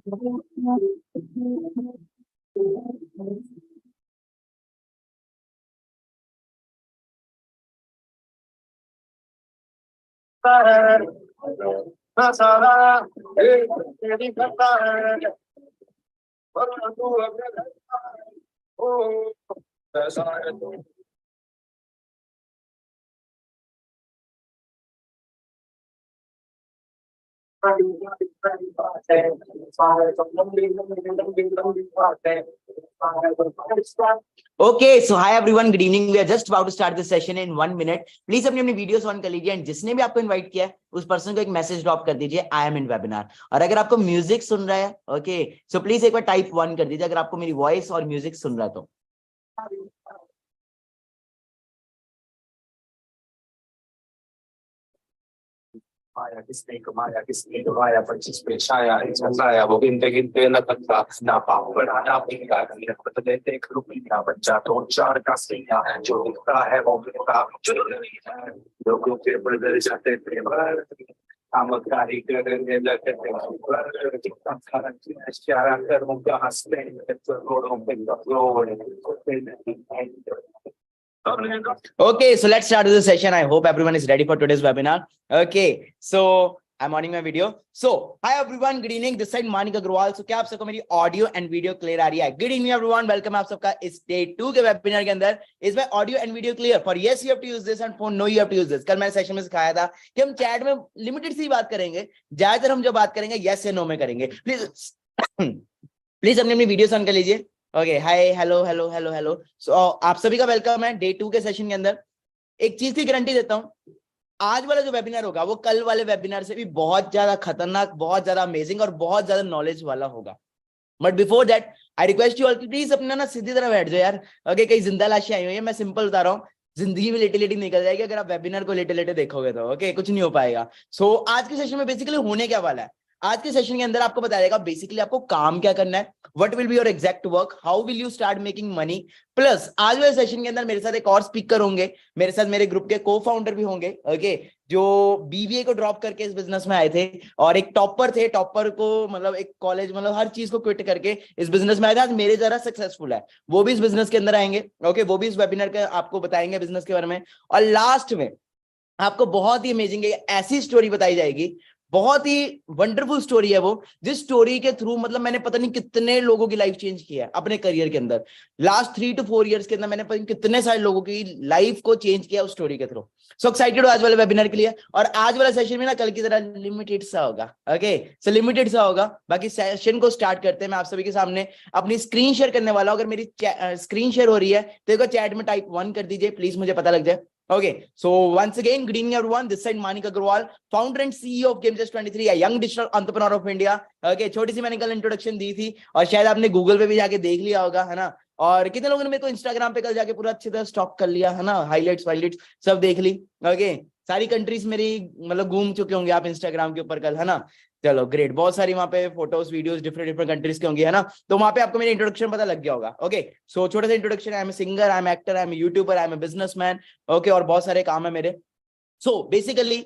Okay, so hi everyone, good evening. We are just about to start this session in 1 minute. Please अपनी अपनी videos on कर लीजिए and जिसने भी आपको इनवाइट किया है उस पर्सन को एक मैसेज ड्रॉप कर दीजिए आई एम इन वेबिनार। और अगर आपको म्यूजिक सुन रहा है ओके सो प्लीज एक बार टाइप 1 कर दीजिए अगर आपको मेरी वॉइस और म्यूजिक सुन रहा है तो। Maya किसने कमाया किसने गवाया 25 पे छाया छाया वो गिनते गिनते न तकता ना पाँव बढ़ाना पिंगा नियत बदले देख रुपया बच्चा तो चार का सिया जो दिखता है वो दिखता जो नहीं है लोगों के बदल जाते थे हम कारीगर लगे थे इशारा कर मुझे हंसते रोडों पे Okay, so let's start with the session. I hope everyone is ready for today's webinar. Okay, so I'm on my video. So hi everyone, good evening. This side Manik Agrawal. So क्या आप सबको मेरी audio and video clear आ रही है? Good evening everyone. Welcome आप सबका इस day 2 के वेबिनार के अंदर. Is my audio and video clear? For yes you have to use this and for no you have to use this. कल मैंने सेशन में सिखाया था कि हम चैट में लिमिटेड सी बात करेंगे, ज्यादातर हम जो बात करेंगे yes या no में करेंगे. प्लीज अपनी अपनी वीडियो ऑन कर लीजिए. Okay hi hello hello hello hello. So आप सभी का वेलकम है डे 2 के सेशन के अंदर. एक चीज की गारंटी देता हूं, आज वाला जो वेबिनार होगा वो कल वाले वेबिनार से भी बहुत ज्यादा खतरनाक, बहुत ज्यादा अमेजिंग और बहुत ज्यादा नॉलेज वाला होगा. But before that I request you all please अपना ना सीधी तरह बैठ जाओ यार. ओके कई जिंदा लाशें आई हुई है, मैं सिंपल बता रहा हूँ, जिंदगी में लेटे लेटे निकल जाएगी अगर आप वेबिनार को लेटे लेटे देखोगे तो. ओके कुछ नहीं हो पाएगा. सो आज के सेशन में बेसिकली होने क्या वाला है, आज के सेशन के अंदर आपको बताया जाएगा बेसिकली आपको काम क्या करना है, what will be your exact work, how will you start making money. Plus आज वाले सेशन के अंदर मेरे साथ एक और स्पीकर होंगे, मेरे साथ मेरे ग्रुप के को फाउंडर भी होंगे ओके जो बीबीए को ड्रॉप करके इस बिजनेस में आए थे और एक टॉपर थे, टॉपर को मतलब एक कॉलेज मतलब हर चीज को क्विट करके इस बिजनेस में आए थे, आज मेरे जरा सक्सेसफुल है, वो भी इस बिजनेस के अंदर आएंगे. ओके वो भी इस वेबिनार के आपको बताएंगे बिजनेस के बारे में. और लास्ट में आपको बहुत ही अमेजिंग ऐसी स्टोरी बताई जाएगी, बहुत ही वंडरफुल स्टोरी है वो, जिस स्टोरी के थ्रू मतलब मैंने पता नहीं कितने लोगों की लाइफ चेंज किया है अपने करियर के अंदर. लास्ट 3 to 4 इयर्स के अंदर मैंने पता नहीं कितने सारे लोगों की लाइफ को चेंज किया उस स्टोरी के थ्रू. सो एक्साइटेड हो आज वाले वेबिनार के लिए. और आज वाला सेशन में ना कल की तरह लिमिटेड सा होगा. ओके सो लिमिटेड सा होगा. बाकी सेशन को स्टार्ट करते हैं. मैं आप सभी के सामने अपनी स्क्रीन शेयर करने वाला हूं. अगर मेरी स्क्रीन शेयर हो रही है तो एक चैट में टाइप 1 कर दीजिए प्लीज, मुझे पता लग जाए. Okay, so once again, good evening everyone. This side Manik Agrawal, founder and CEO of Gamechess23, a young digital entrepreneur of India. Okay, छोटी सी मैंने कल इंट्रोडक्शन दी थी और शायद आपने गूगल पे भी जाके देख लिया होगा है ना. और कितने लोगों ने मेरे को इंस्टाग्राम पे कल जाके पूरा अच्छी तरह स्टॉक कर लिया है ना, हाइलाइट्स वाइलाइट्स सब देख ली. ओके सारी कंट्रीज मेरी मतलब घूम चुके होंगे आप इंस्टाग्राम के ऊपर कल है ना. चलो ग्रेट, बहुत सारी वहां पे फोटोज वीडियोस डिफरेंट कंट्रीज के होंगे है ना, तो वहां पे आपको मेरा इंट्रोडक्शन पता लग गया होगा. ओके सो छोटा सा introduction, I am a singer, I am actor, I am YouTuber, I am a businessman. Okay और बहुत सारे काम है मेरे. सो बेसिकली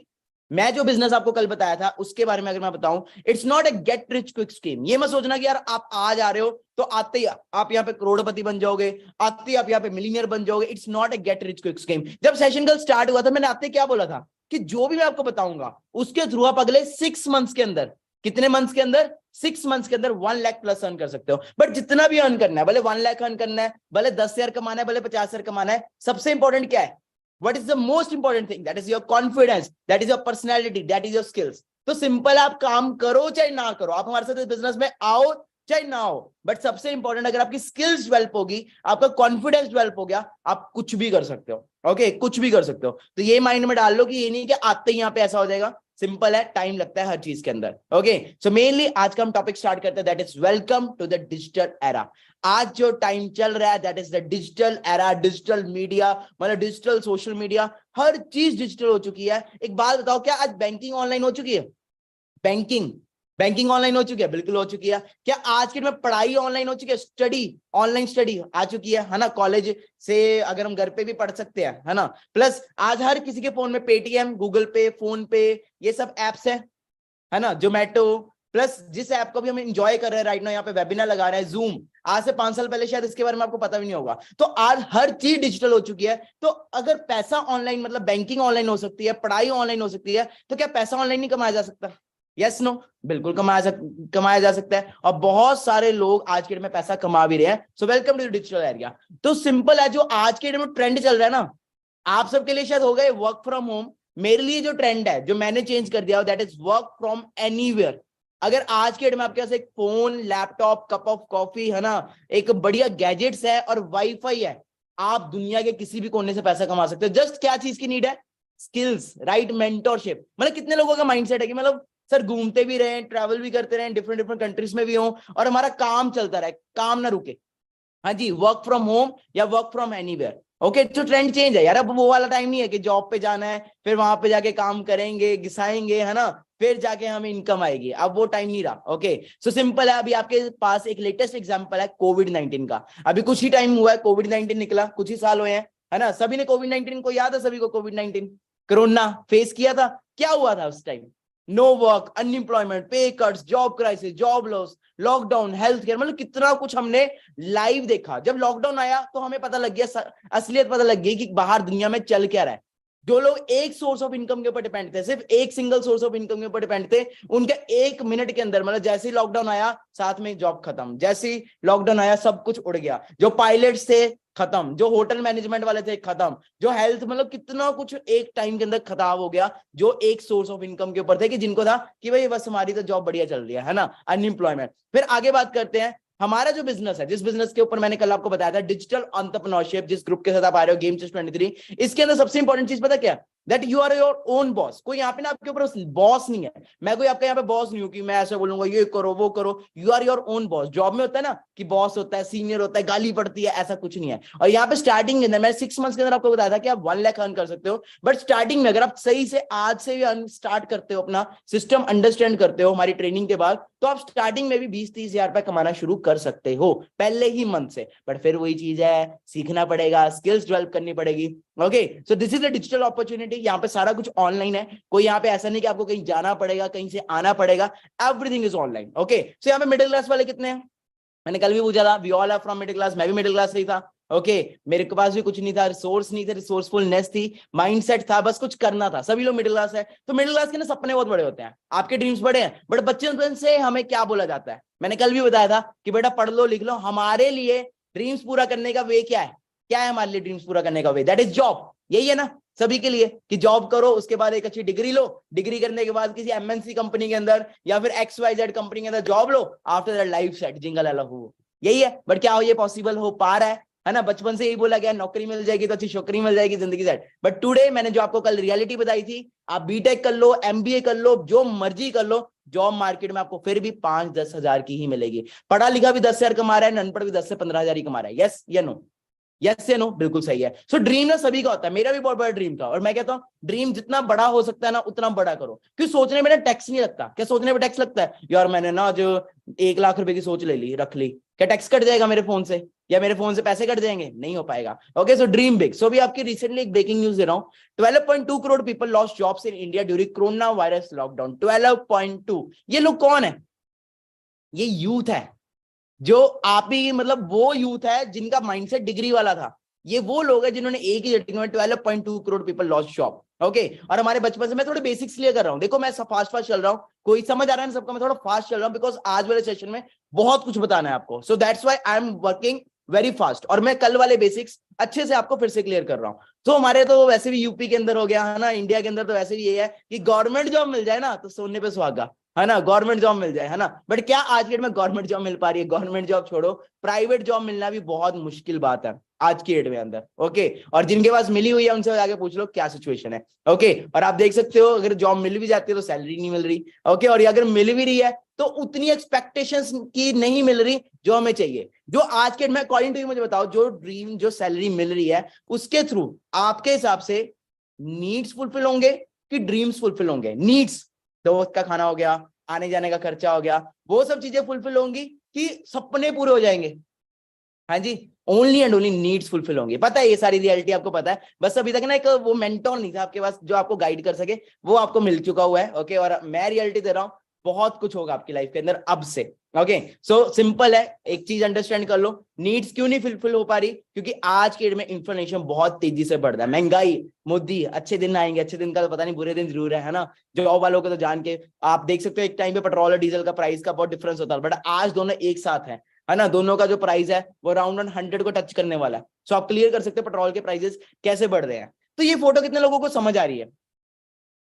मैं जो बिजनेस आपको कल बताया था उसके बारे में अगर मैं बताऊं, it's not a get rich quick scheme. ये मत सोचना कि यार आप आ जा रहे हो तो आते ही आप यहाँ पे करोड़पति बन जाओगे, आते ही आप यहाँ पे मिलीनियर बन जाओगे. It's not a get rich quick scheme. जब सेशन कल स्टार्ट हुआ था मैंने आते क्या बोला था कि जो भी मैं आपको बताऊंगा उसके थ्रू आप अगले 6 मंथ्स के अंदर, कितने मंथ्स के अंदर, 6 मंथ्स के अंदर 1 लाख प्लस अर्न कर सकते हो. बट जितना भी अर्न करना है, भले 1 लाख अर्न करना है, भले 10,000 कमाना है, भले 50,000 कमाना है, सबसे इंपॉर्टेंट क्या है? What is the most important thing? That is your confidence, that is your personality, that is your skills. तो सिंपल आप काम करो चाहे ना करो, आप हमारे साथ इस बिजनेस में आओ चाहे ना हो, बट सबसे इंपॉर्टेंट अगर आपकी स्किल्स डेवलप होगी, आपका कॉन्फिडेंस डेवलप हो गया, आप कुछ भी कर सकते हो. ओके कुछ भी कर सकते हो. तो ये माइंड में डाल लो कि ये नहीं कि आते ही यहाँ पे ऐसा हो जाएगा. सिंपल है, टाइम लगता है हर चीज के अंदर. ओके सो मेनली आज का हम टॉपिक स्टार्ट करते हैं, that is welcome to the digital era. आज जो टाइम चल रहा है that is the digital era. Digital media मतलब डिजिटल सोशल मीडिया, हर चीज डिजिटल हो चुकी है. एक बात बताओ, क्या आज बैंकिंग ऑनलाइन हो चुकी है? बैंकिंग ऑनलाइन हो चुकी है, बिल्कुल हो चुकी है. क्या आज के में पढ़ाई ऑनलाइन हो चुकी है? स्टडी ऑनलाइन स्टडी आ चुकी है ना. कॉलेज से अगर हम घर पे भी पढ़ सकते हैं है ना. प्लस आज हर किसी के फोन में पेटीएम, गूगल पे, फोन पे, ये सब एप्स है ना, जोमेटो. प्लस जिस ऐप को भी हम एंजॉय कर रहे हैं राइट नाउ, यहाँ पे वेबिनार लगा रहे हैं, जूम, आज से 5 साल पहले शायद इसके बारे में आपको पता भी नहीं होगा। तो आज हर चीज डिजिटल हो चुकी है। तो अगर पैसा ऑनलाइन, मतलब बैंकिंग ऑनलाइन हो सकती है, पढ़ाई ऑनलाइन हो सकती है, तो क्या पैसा ऑनलाइन नहीं कमाया जा सकता? यस नो, बिल्कुल कमाया जा सकता है, और बहुत सारे लोग आज के डेट में पैसा कमा भी रहे हैं। So welcome to digital area. तो सिंपल है, जो आज के डेट में ट्रेंड चल रहा है ना, आप सबके लिए शायद हो गए वर्क फ्रॉम होम। मेरे लिए जो ट्रेंड है, जो मैंने चेंज कर दिया, that is work from anywhere. अगर आज के डेट में आपके पास एक phone, laptop, cup of coffee है ना, एक बढ़िया गैजेट्स है और वाईफाई है, आप दुनिया के किसी भी कोने से पैसा कमा सकते हो। जस्ट क्या चीज की नीड है? Skills, right, mentorship. मतलब कितने लोगों का माइंडसेट है कि मतलब सर घूमते भी रहे, ट्रैवल भी करते रहे, डिफरेंट डिफरेंट कंट्रीज में भी हो, और हमारा काम चलता रहे, काम ना रुके। हाँ जी, वर्क फ्रॉम होम या वर्क फ्रॉम एनीवेयर। ओके, तो ट्रेंड चेंज है यार। अब वो वाला टाइम नहीं है कि जॉब पे जाना है, फिर वहां पे जाके काम करेंगे, घिसाएंगे, है ना, फिर जाके हमें इनकम आएगी। अब वो टाइम नहीं रहा। ओके, सो सिंपल है। अभी आपके पास एक लेटेस्ट एग्जांपल है कोविड-19 का। अभी कुछ ही टाइम हुआ है कोविड-19 निकला, कुछ ही साल हुए हैं, है ना। सभी ने कोविड-19 को याद है, सभी को कोविड-19 कोरोना फेस किया था। क्या हुआ था उस टाइम? नो वर्क, अनएम्प्लॉयमेंट, पे cuts, job crisis, job loss, lockdown, health care, मतलब कितना कुछ हमने लाइव देखा। जब लॉकडाउन आया तो हमें पता लग गया, असलियत पता लग गई कि बाहर दुनिया में चल क्या रहा है। जो लोग एक सोर्स ऑफ इनकम के ऊपर डिपेंड थे, सिर्फ एक सिंगल सोर्स ऑफ इनकम के ऊपर डिपेंड थे, उनके 1 मिनट के अंदर, मतलब जैसे ही लॉकडाउन आया साथ में जॉब खत्म, जैसे ही लॉकडाउन आया सब कुछ उड़ गया। जो पायलट्स थे खत्म, जो होटल मैनेजमेंट वाले थे खत्म, जो हेल्थ, मतलब कितना कुछ एक टाइम के अंदर खराब हो गया, जो एक सोर्स ऑफ इनकम के ऊपर थे, कि जिनको था कि भाई बस हमारी तो जॉब बढ़िया चल रही है ना, अनएम्प्लॉयमेंट। फिर आगे बात करते हैं, हमारा जो बिजनेस है, जिस बिजनेस के ऊपर मैंने कल आपको बताया था, डिजिटल एंटरप्रेन्योरशिप, जिस ग्रुप के साथ आप आ रहे हो, गेम चेस्ट 23, इसके अंदर सबसे इंपॉर्टेंट चीज पता क्या? That you are your own boss. कोई यहाँ पे ना आपके ऊपर बॉस नहीं है। मैं कोई आपका यहाँ पे बॉस नहीं हूँ कि मैं ऐसे बोलूंगा ये करो वो करो। You are your own boss. Job में होता है ना कि बॉस होता है, सीनियर होता है, गाली पड़ती है, ऐसा कुछ नहीं है। और यहाँ पे स्टार्टिंग के अंदर मैंने 6 मंथ्स के अंदर आपको बताया था कि आप 1 लाख अर्न कर सकते हो। बट स्टार्टिंग में अगर आप सही से आज से भी अर्न स्टार्ट करते हो, अपना सिस्टम अंडरस्टैंड करते हो हमारी ट्रेनिंग के बाद, तो आप स्टार्टिंग में भी 20-30 हजार रुपए कमाना शुरू कर सकते हो पहले ही मंथ से। बट फिर वही चीज है, सीखना पड़ेगा, स्किल्स डेवलप करनी पड़ेगी। Okay, so this is the digital opportunity. यहाँ पे सारा कुछ ऑनलाइन है। कोई यहाँ पे ऐसा नहीं कि आपको कहीं जाना पड़ेगा, कहीं से आना पड़ेगा, एवरीथिंग इज ऑनलाइन। ओके, सो यहाँ पे मिडिल क्लास वाले कितने हैं? मैंने कल भी पूछा था, we all are from middle class. मैं भी मिडिल क्लास से ही था। ओके, मेरे के पास भी कुछ नहीं था, रिसोर्स नहीं थे, रिसोर्सफुलनेस थी, माइंडसेट था, बस कुछ करना था। सभी लोग मिडिल क्लास है। तो मिडिल क्लास के ना सपने बहुत बड़े होते हैं, आपके ड्रीम्स बड़े हैं, बट बच्चों से हमें क्या बोला जाता है? मैंने कल भी बताया था कि बेटा पढ़ लो लिख लो। हमारे लिए ड्रीम्स पूरा करने का वे क्या है? क्या है हमारे लिए ड्रीम्स पूरा करने का वे? That is job. यही है ना सभी के लिए कि जॉब करो, उसके बाद एक अच्छी डिग्री लो, डिग्री करने के बाद किसी एमएनसी कंपनी के अंदर या फिर XYZ कंपनी के अंदर job low, after that life set, jingle अलग हो। यही है। बट क्या ये पॉसिबल हो पा रहा है ना? बचपन से यही बोला गया नौकरी मिल जाएगी तो अच्छी छोकरी मिल जाएगी, जिंदगी सेट। बट टुडे मैंने जो आपको कल रियलिटी बताई थी, आप बीटेक कर लो, MBA कर लो, जो मर्जी कर लो, जॉब मार्केट में आपको फिर भी 5-10 हजार की ही मिलेगी। पढ़ा लिखा भी 10 हजार कमा रहा है, अनपढ़ भी 10 से 15 हजार ही कमा रहा है। यस या नो? यस या नो? बिल्कुल सही है। सो ड्रीम ना सभी का होता है, मेरा भी बहुत बड़ा ड्रीम था, और मैं कहता हूँ ड्रीम जितना बड़ा हो सकता है ना उतना बड़ा करो। क्यों? सोचने में ना टैक्स नहीं लगता। क्या सोचने में टैक्स लगता है? यार मैंने ना जो 1 लाख रुपए की सोच ले ली, रख ली, क्या टैक्स कट जाएगा मेरे फोन से, या मेरे फोन से पैसे कट जाएंगे? नहीं हो पाएगा। ओके, सो ड्रीम बिग। सो भी आपकी रिसेंटली एक ब्रेकिंग न्यूज दे रहा हूँ, 12.2 crore people lost jobs in India during corona virus lockdown. 12.2। ये लोग कौन है? ये यूथ है, जो आप ही, मतलब वो यूथ है जिनका माइंडसेट डिग्री वाला था। ये वो लोग हैं जिन्होंने एक ही झटके में 12.2 crore people lost job. Okay, और हमारे बचपन से, मैं थोड़े बेसिक्स क्लियर कर रहा हूं। देखो मैं फास्ट चल रहा हूं, कोई समझ आ रहा है ना सबका? मैं थोड़ा फास्ट चल रहा हूं बिकॉज आज वाले सेशन में बहुत कुछ बताना है आपको। So that's why I am working very fast, और मैं कल वाले बेसिक्स अच्छे से आपको फिर से क्लियर कर रहा हूं। तो हमारे तो वैसे भी यूपी के अंदर हो गया है ना, इंडिया के अंदर तो वैसे भी ये है कि गवर्नमेंट जॉब मिल जाए ना तो सोने पे सुहागा, है ना, गवर्नमेंट जॉब मिल जाए, है ना। बट क्या आज के डेट में गवर्नमेंट जॉब मिल पा रही है? गवर्नमेंट जॉब छोड़ो, प्राइवेट जॉब मिलना भी बहुत मुश्किल बात है आज की डेट में अंदर। ओके, और जिनके पास मिली हुई है उनसे जाके पूछ लो क्या सिचुएशन है। ओके, और आप देख सकते हो अगर जॉब मिल भी जाती है तो सैलरी नहीं मिल रही। ओके, और अगर मिल भी रही है तो उतनी एक्सपेक्टेशंस की नहीं मिल रही जो हमें चाहिए। जो आज के, मैं अकॉर्डिंग टू यू मुझे बताओ, जो ड्रीम, जो सैलरी मिल रही है उसके थ्रू आपके हिसाब से नीड्स फुलफिल होंगे कि ड्रीम्स फुलफिल होंगे? नीड्स, दोस्त का खाना हो गया, आने जाने का खर्चा हो गया, वो सब चीजें फुलफिल होंगी कि सपने पूरे हो जाएंगे? हाँ जी, only and only needs fulfil होंगे। पता है ये सारी रियलिटी आपको पता है, बस अभी तक ना एक वो मेंटोर नहीं था आपके पास जो आपको गाइड कर सके, वो आपको मिल चुका हुआ है। ओके, और मैं रियलिटी दे रहा हूँ, बहुत कुछ होगा आपकी लाइफ के अंदर अब से। ओके, सो सिंपल है, एक चीज अंडरस्टैंड कर लो, नीड्स क्यों नहीं फुलफिल हो पा रही? क्योंकि आज के डेट में इंफॉर्मेशन बहुत तेजी से बढ़ रहा है, महंगाई, मोदी, अच्छे दिन आएंगे, अच्छे दिन का तो पता नहीं, बुरे दिन जरूर है ना, जॉब वालों को तो जान के आप देख सकते हो, एक टाइम पे पेट्रोल और डीजल का प्राइस का बहुत डिफरेंस होता है, बट आज दोनों एक साथ है ना, दोनों का जो प्राइस है वो अराउंड 100 को टच करने वाला है। सो आप क्लियर कर सकते हो पेट्रोल के प्राइसेस कैसे बढ़ रहे हैं। तो ये फोटो कितने लोगों को समझ आ रही है?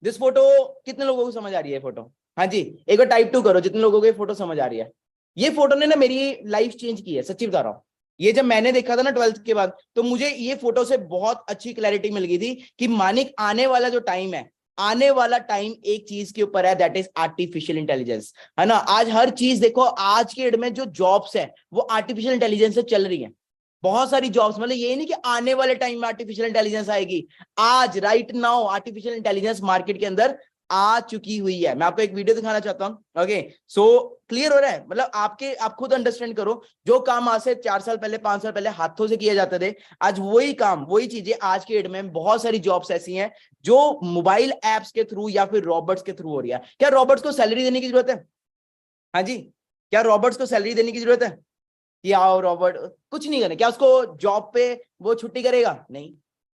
दिस फोटो कितने लोगों को समझ आ रही है फोटो? हाँ जी, एक बार टाइप 2 करो जितने लोगों को ये फोटो समझ आ रही है। ये फोटो ने ना मेरी लाइफ चेंज की है, सच्ची बता रहा हूँ। ये जब मैंने देखा था ना 12th के बाद, तो मुझे ये फोटो से बहुत अच्छी क्लैरिटी मिल गई थी कि मानिक आने वाला जो टाइम है, आने वाला टाइम एक चीज के ऊपर है, दैट इज आर्टिफिशियल इंटेलिजेंस, है ना। आज हर चीज देखो, आज के डेट में जो जॉब्स है वो आर्टिफिशियल इंटेलिजेंस से चल रही है। बहुत सारी जॉब्स, मतलब ये नहीं कि आने वाले टाइम में आर्टिफिशियल इंटेलिजेंस आएगी, आज right now artificial intelligence market के अंदर आ चुकी हुई है। मैं आपको एक वीडियो दिखाना चाहता हूं। ओके, सो क्लियर हो रहा है? मतलब आप खुद अंडरस्टैंड करो, जो काम आज से 4 साल पहले, 5 साल पहले हाथों से किए जाते थे, आज वही काम, वही चीजें आज के डेट में बहुत सारी जॉब्स ऐसी हैं जो मोबाइल एप्स के थ्रू या फिर रॉबोट्स के थ्रू हो रही है। क्या रॉबोट्स को सैलरी देने की जरूरत है? हाँ जी, क्या रॉबोट्स को सैलरी देने की जरूरत है कि आओ रॉबर्ट कुछ नहीं करे? क्या उसको जॉब पे वो छुट्टी करेगा? नहीं।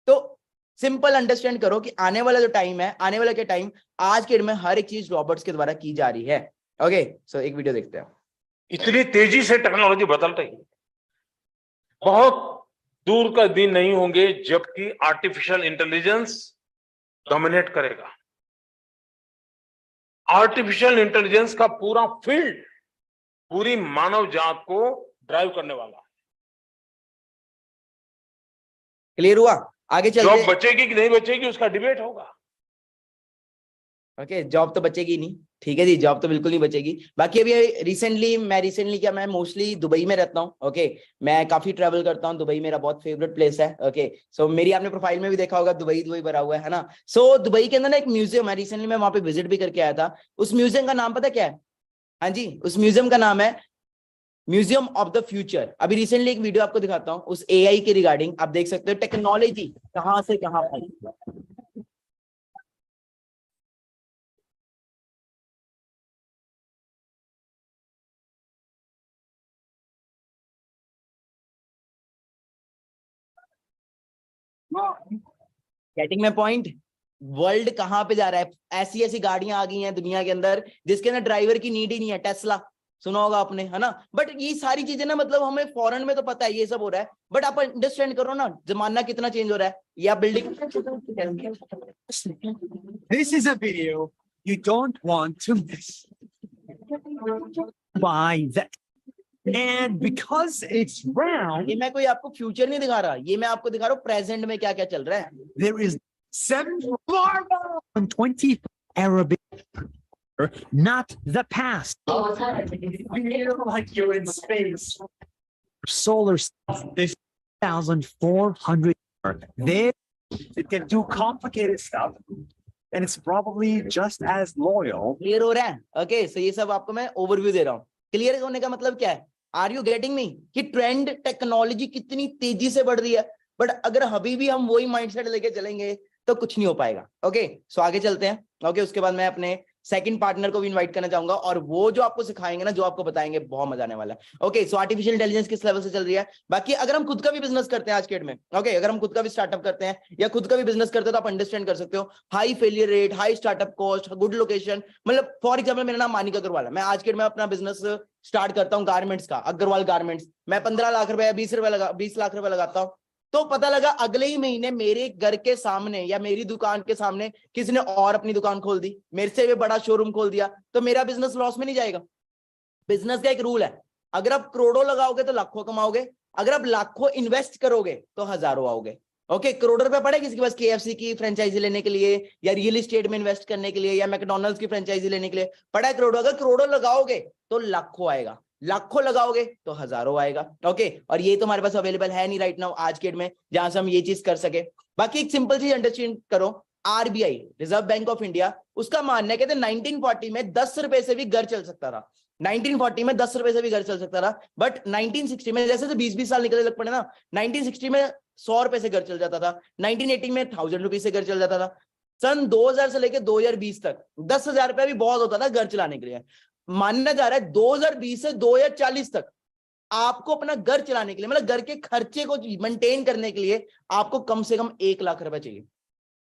तो सिंपल अंडरस्टैंड करो कि आने वाला जो टाइम है, आने वाला के टाइम, आज के डेट में हर एक चीज रॉबोट्स के द्वारा की जा रही है। ओके, सो एक वीडियो देखते हैं। इतनी तेजी से टेक्नोलॉजी बदल रही है, बहुत दूर का दिन नहीं होंगे जबकि आर्टिफिशियल इंटेलिजेंस डोमिनेट करेगा। आर्टिफिशियल इंटेलिजेंस का पूरा फील्ड पूरी मानव जात को ड्राइव करने वाला है। क्लियर हुआ? आगे चलते जॉब हैं। बचेगी कि नहीं बचेगी उसका डिबेट होगा। ओके, जॉब तो बचेगी नहीं, ठीक है जी, जॉब तो बिल्कुल नहीं बचेगी। बाकी अभी रिसेंटली क्या, मैं मोस्टली दुबई में रहता हूँ। ओके, मैं काफी ट्रैवल करता हूँ, दुबई मेरा बहुत फेवरेट प्लेस है। ओके, सो मेरी आपने प्रोफाइल में भी देखा होगा, दुबई दुबई भरा हुआ है ना। सो दुबई के अंदर ना एक म्यूजियम है, रिसेंटली मैं वहां पे विजिट भी करके आया था। उस म्यूजियम का नाम पता क्या है? हाँ जी, उस म्यूजियम का नाम है म्यूजियम ऑफ द फ्यूचर। अभी रिसेंटली एक वीडियो आपको दिखाता हूँ उस एआई के रिगार्डिंग, आप देख सकते हो टेक्नोलॉजी कहां से कहां पहुंची। Getting my point? वर्ल्ड कहां पे जा रहा है? ऐसी ऐसी गाड़ियां आ गई हैं दुनिया के अंदर जिसके अंदर ड्राइवर की नीड ही नहीं है, टेस्ला सुना होगा आपने, है ना। बट ये सारी चीजें ना, मतलब हमें फॉरेन में तो पता है ये सब हो रहा है, बट आप अंडरस्टैंड करो ना जमाना कितना चेंज हो रहा है। या building, This is a video you don't want to miss. Buy that. And because it's round, ये मैं कोई आपको फ्यूचर नहीं दिखा रहा, ये मैं आपको दिखा रहा हूँ प्रेजेंट में क्या क्या चल रहा है। there is 720 Arabic, not the past. Feel like you're in space. Solar system is 1,400. There, it can do complicated stuff, and it's probably just as loyal. Clear हो रहा है? ओके, सो ये सब आपको मैं ओवरव्यू दे रहा हूँ। क्लियर होने का मतलब क्या है? आर यू गेटिंग मी कि ट्रेंड टेक्नोलॉजी कितनी तेजी से बढ़ रही है, बट अगर अभी भी हम वही माइंडसेट लेके चलेंगे तो कुछ नहीं हो पाएगा। ओके, सो आगे चलते हैं। ओके, उसके बाद मैं अपने सेकंड पार्टनर को भी इनवाइट करना चाहूंगा, और वो जो आपको सिखाएंगे ना, जो आपको बताएंगे, बहुत मजा आने वाला है। ओके, सो आर्टिफिशियल इंटेलिजेंस किस लेवल से चल रही है। बाकी अगर हम खुद का भी बिजनेस करते हैं आज के डेट में, ओके, अगर हम खुद का भी स्टार्टअप करते हैं या खुद का भी बिजनेस करते हैं, तो आप अंडरस्टैंड कर सकते हो high failure rate, high startup cost, good location. मतलब फॉर एग्जाम्पल मेरा नाम मानिक अग्रवाल है, मैं आज के डेट में अपना बिजनेस स्टार्ट करता हूँ गारमेंट्स का, अग्रवाल गारमेंट्स। मैं 15 लाख रुपए, 20 लाख रुपए लगाता हूँ, तो पता लगा अगले ही महीने मेरे घर के सामने या मेरी दुकान के सामने किसी ने और अपनी दुकान खोल दी, मेरे से भी बड़ा शोरूम खोल दिया, तो मेरा बिजनेस लॉस में नहीं जाएगा। बिजनेस का एक रूल है, अगर आप करोड़ों लगाओगे तो लाखों कमाओगे, अगर आप लाखों इन्वेस्ट करोगे तो हजारों आओगे। ओके, करोड़ों रुपए पड़े किसी के पास केएफसी की फ्रेंचाइजी लेने के लिए, या रियल एस्टेट में इन्वेस्ट करने के लिए, या मैकडॉनल्ड्स की फ्रेंचाइजी लेने के लिए पड़ा है करोड़ों। अगर करोड़ों लगाओगे तो लाखों आएगा, लाखों लगाओगे तो हजारों आएगा। ओके, और ये तो हमारे पास अवेलेबल है नहीं राइट नाउ आज के डेट में, जहां से हम ये चीज कर सके। बाकी एक सिंपल चीज अंडरस्टैंड करो, RBI, reserve bank of India, उसका मानना है, कहते 1940 में 10 रुपए से भी घर चल सकता था। 1940 में 10 रुपए से भी घर चल सकता था, बट 1960 में, जैसे 20-20 साल निकलने लग पड़े ना, 1960 में 100 रुपए से घर चल जाता था, 1980 में 1000 रुपीज से घर चल जाता था, सन 2000 से लेकर 2020 तक 10,000 रुपया भी बहुत होता था घर चलाने के लिए। मानना जा रहा है 2020 से 2040 तक आपको अपना घर चलाने के लिए, मतलब घर के खर्चे को मेंटेन करने के लिए आपको कम से कम 1 लाख रुपए चाहिए।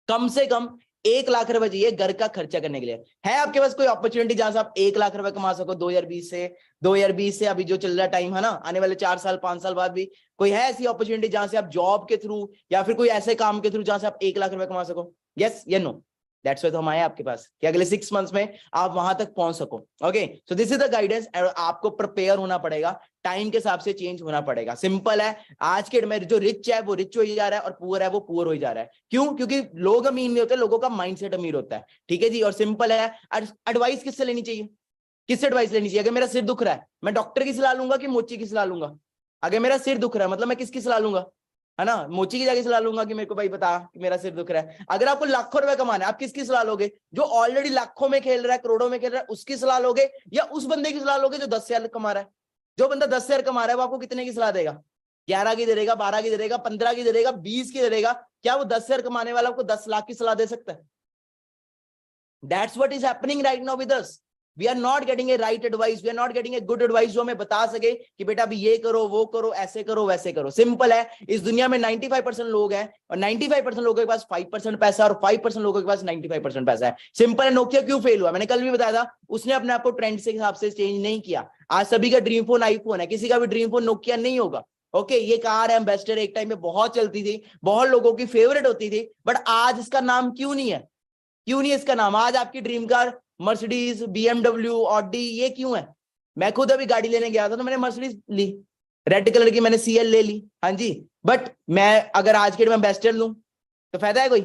कम से कम 1 लाख रुपए चाहिए घर का खर्चा करने के लिए। है आपके पास कोई अपॉर्चुनिटी जहां से आप 1 लाख रुपए कमा सको 2020 से अभी जो चल रहा टाइम है ना, आने वाले 4 साल 5 साल बाद भी कोई है ऐसी अपॉर्चुनिटी जहां से आप जॉब के थ्रू या फिर कोई ऐसे काम के थ्रू जहां से आप 1 लाख रुपए कमा सको? यस या नो? दैट्स व्हाई तो हम आए आपके पास कि अगले 6 मंथ्स में आप वहां तक पहुंच सको। Okay, so this is the guidance. आपको प्रिपेयर होना पड़ेगा, टाइम के हिसाब से चेंज होना पड़ेगा। सिंपल है, आज के में जो रिच है वो रिच हो ही जा रहा है और पुअर है वो पुअर हो ही जा रहा है। क्यों? क्योंकि लोग अमीर नहीं होते, लोगों का माइंडसेट अमीर होता है। ठीक है जी, और सिंपल है, एडवाइस किससे लेनी चाहिए? किससे एडवाइस लेनी चाहिए? अगर मेरा सिर दुख रहा है मैं डॉक्टर की सलाह लूंगा कि मोची की सलाह लूंगा? अगर मेरा सिर दुख रहा है मतलब मैं किसकी सलाह लूंगा? है ना, मोची की जाके सलाह लूंगा कि मेरे को भाई बता कि मेरा सिर दुख रहा है। अगर आपको लाखों रुपए कमाना है आप किसकी सलाह लोगे? जो ऑलरेडी लाखों में खेल रहा है, करोड़ों में खेल रहा है, उसकी सलाह लोगे या उस बंदे की सलाह लोगे जो 10,000 कमा रहा है? जो बंदा 10,000 कमा रहा है वो आपको कितने की सलाह देगा? 11 की दे देगा, 12 की दे देगा, 15 की दे देगा, 20 की दे देगा? क्या वो 10,000 कमाने वाला आपको 10 लाख की सलाह दे सकता है? That's what is happening right now with us. We are not getting a right advice. We are not getting a good advice जो हमें बता सके कि बेटा अभी ये करो, वो करो, ऐसे करो, वैसे करो। सिंपल है, इस दुनिया में 95% लोग हैं और 95% लोगों के पास 5% पैसा और 5% लोगों के पास 95% पैसा है। सिंपल है, नोकिया क्यों फेल हुआ? मैंने कल भी बताया था, उसने अपने आप को ट्रेंड के हिसाब से चेंज नहीं किया। आज सभी का ड्रीम फोन आईफोन है, किसी का भी ड्रीम फोन नोकिया नहीं होगा। ओके, ये कार है एम्बेसडर, एक टाइम में बहुत चलती थी, बहुत लोगों की फेवरेट होती थी, बट आज इसका नाम क्यों नहीं है? क्यों नहीं है इसका नाम? आज आपकी dream car Mercedes, BMW, Audi, ये क्यों है? मैं खुद अभी गाड़ी लेने गया था तो मैंने मर्सिडीज ली, रेड कलर की, मैंने CL ले ली। हाँ जी, बट मैं अगर आज के डेट में एम्बेसडर लूं तो फायदा है? कोई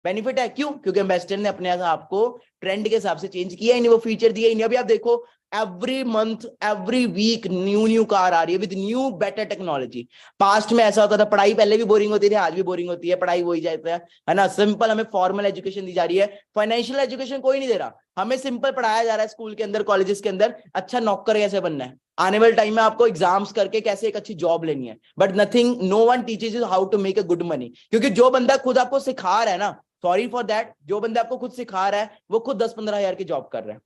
बेनिफिट है? क्यों? क्योंकि एम्बेसडर ने अपने आप को ट्रेंड के हिसाब से चेंज किया ही नहीं, वो फीचर दिया ही नहीं। अभी आप देखो every month every week new car आ रही है with new better technology. Past में ऐसा होता था, पढ़ाई पहले भी बोरिंग होती थी, आज भी बोरिंग होती है, पढ़ाई हो ही जाता है ना। सिंपल हमें फॉर्मल एजुकेशन दी जा रही है, फाइनेंशियल एजुकेशन कोई नहीं दे रहा। हमें सिंपल पढ़ाया जा रहा है स्कूल के अंदर, कॉलेजेस के अंदर, अच्छा नौकर कैसे बनना है, आने वाले टाइम में आपको एग्जाम्स करके कैसे एक अच्छी जॉब लेनी है, but nothing, no one teaches you how to make a good money. क्योंकि जो बंदा खुद आपको सिखा रहा है ना, सॉरी फॉर दैट, जो बंदा आपको खुद सिखा रहा है वो खुद 10-15 हजार की जॉब कर रहा है।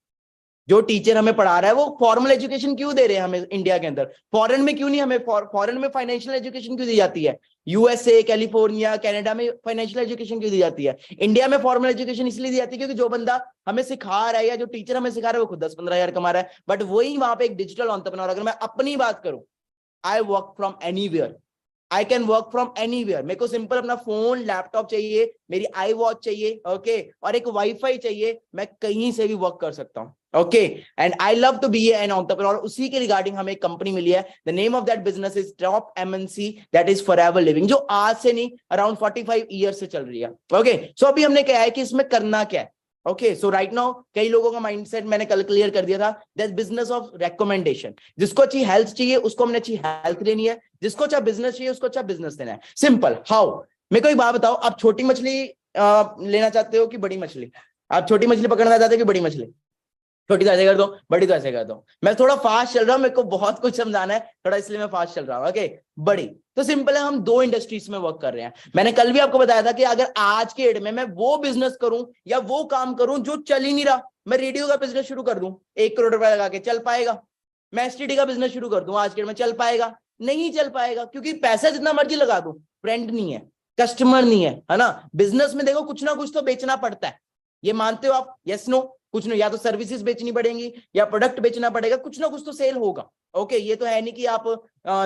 जो टीचर हमें पढ़ा रहा है वो फॉर्मल एजुकेशन क्यों दे रहे हैं हमें इंडिया के अंदर? फॉरेन में क्यों नहीं? हमें फॉरेन में फाइनेंशियल एजुकेशन क्यों दी जाती है? USA, कैलिफोर्निया, कनाडा में फाइनेंशियल एजुकेशन क्यों दी जाती है? इंडिया में फॉर्मल एजुकेशन इसलिए दी जाती है क्योंकि जो बंदा हमें सिखा रहा है या जो टीचर हमें सिखा रहा है वो खुद 10-15 हजार कमा रहा है। बट वही वहां पे एक डिजिटल एंटरप्रेन्योर, अगर मैं अपनी बात करूं, I work from anywhere, I can work from anywhere. मेरे को सिंपल अपना फोन, लैपटॉप चाहिए, मेरी आई वॉच चाहिए, ओके, और एक वाईफाई चाहिए, मैं कहीं से भी वर्क कर सकता हूँ। Okay, and I love to be an entrepreneur. उसी के रिगार्डिंग हमें एक कंपनी मिली है, the name of that business is top MNC, that is Forever Living, जो आज से नहीं अराउंड 45 ईयर्स से चल रही है। ओके, सो अभी हमने क्या है कि इसमें करना क्या है? ओके, सो राइट नाउ कई लोगों का माइंडसेट मैंने कल क्लियर कर दिया था, दैट बिजनेस ऑफ रेकमेंडेशन। जिसको अच्छी हेल्थ चाहिए उसको हमने अच्छी हेल्थ लेनी है, जिसको अच्छा बिजनेस चाहिए उसको अच्छा बिजनेस देना है। सिंपल। हाउ? मेरे को एक बात बताओ, आप छोटी मछली लेना चाहते हो कि बड़ी मछली? आप छोटी मछली पकड़ना चाहते हो कि बड़ी मछली? छोटी तो ऐसे कर दो, बड़ी तो ऐसे कर दो। मैं थोड़ा फास्ट चल रहा हूं, मेरे को बहुत कुछ समझाना है थोड़ा, इसलिए मैं फास्ट चल रहा हूं। ओके, बड़ी तो सिंपल है, हम 2 इंडस्ट्रीज में वर्क कर रहे हैं। मैंने कल भी आपको बताया था कि अगर आज के डेट में मैं वो बिजनेस करूं या वो काम करूं जो चल ही नहीं रहा, मैं रेडियो का बिजनेस शुरू कर दूं 1 करोड़ रुपए लगा के, चल पाएगा? मैं STD का बिजनेस शुरू कर दूं आज के डेट में, चल पाएगा? नहीं चल पाएगा, क्योंकि पैसा जितना मर्जी लगा दूं, फ्रेंड नहीं है, कस्टमर नहीं है ना। बिजनेस में देखो कुछ ना कुछ तो बेचना पड़ता है, ये मानते हो आप? Yes no? कुछ नहीं, या तो सर्विसेज बेचनी पड़ेंगी या प्रोडक्ट बेचना पड़ेगा, कुछ ना कुछ तो सेल होगा। ओके, ये तो है नहीं कि आप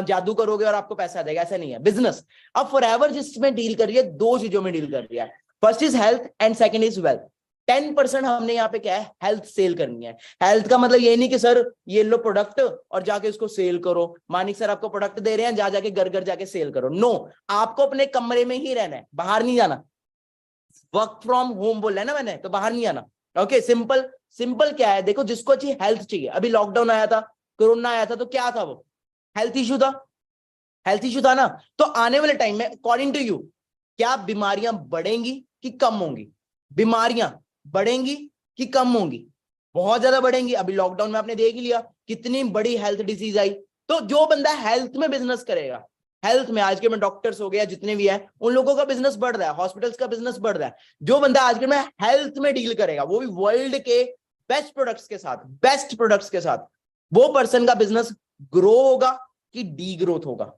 जादू करोगे और आपको पैसा देगा, ऐसा नहीं है बिजनेस। अब फॉरएवर जिसमें डील कर रही है, 2 चीजों में डील कर रही है, first is health and second is wealth. 10% हमने यहाँ पे क्या है, हेल्थ सेल करनी है। हेल्थ का मतलब ये नहीं कि सर ये लो प्रोडक्ट और जाके उसको सेल करो, मानिक सर आपको प्रोडक्ट दे रहे हैं, जाके घर घर जाके सेल करो। नो, आपको अपने कमरे में ही रहना है, बाहर नहीं जाना। वर्क फ्रॉम होम बोल रहा है ना मैंने, तो बाहर नहीं आना। ओके, सिंपल क्या है, देखो जिसको अच्छी हेल्थ चाहिए, अभी लॉकडाउन आया था, कोरोना आया था, तो क्या था? वो हेल्थ इशू था, हेल्थ इशू था ना। तो आने वाले टाइम में अकॉर्डिंग टू यू क्या बीमारियां बढ़ेंगी कि कम होंगी? बीमारियां बढ़ेंगी कि कम होंगी? बहुत ज्यादा बढ़ेंगी। अभी लॉकडाउन में आपने देख ही लिया कितनी बड़ी हेल्थ डिसीज आई। तो जो बंदा हेल्थ में बिजनेस करेगा हेल्थ में आज के में डॉक्टर्स हो गया जितने भी हैं उन लोगों का बिजनेस बढ़ रहा है, हॉस्पिटल्स का बिजनेस बढ़ रहा है। जो बंदा आज के में हेल्थ में डील करेगा वो भी वर्ल्ड के बेस्ट प्रोडक्ट्स के साथ, वो पर्सन का बिजनेस ग्रो होगा कि डी ग्रोथ होगा?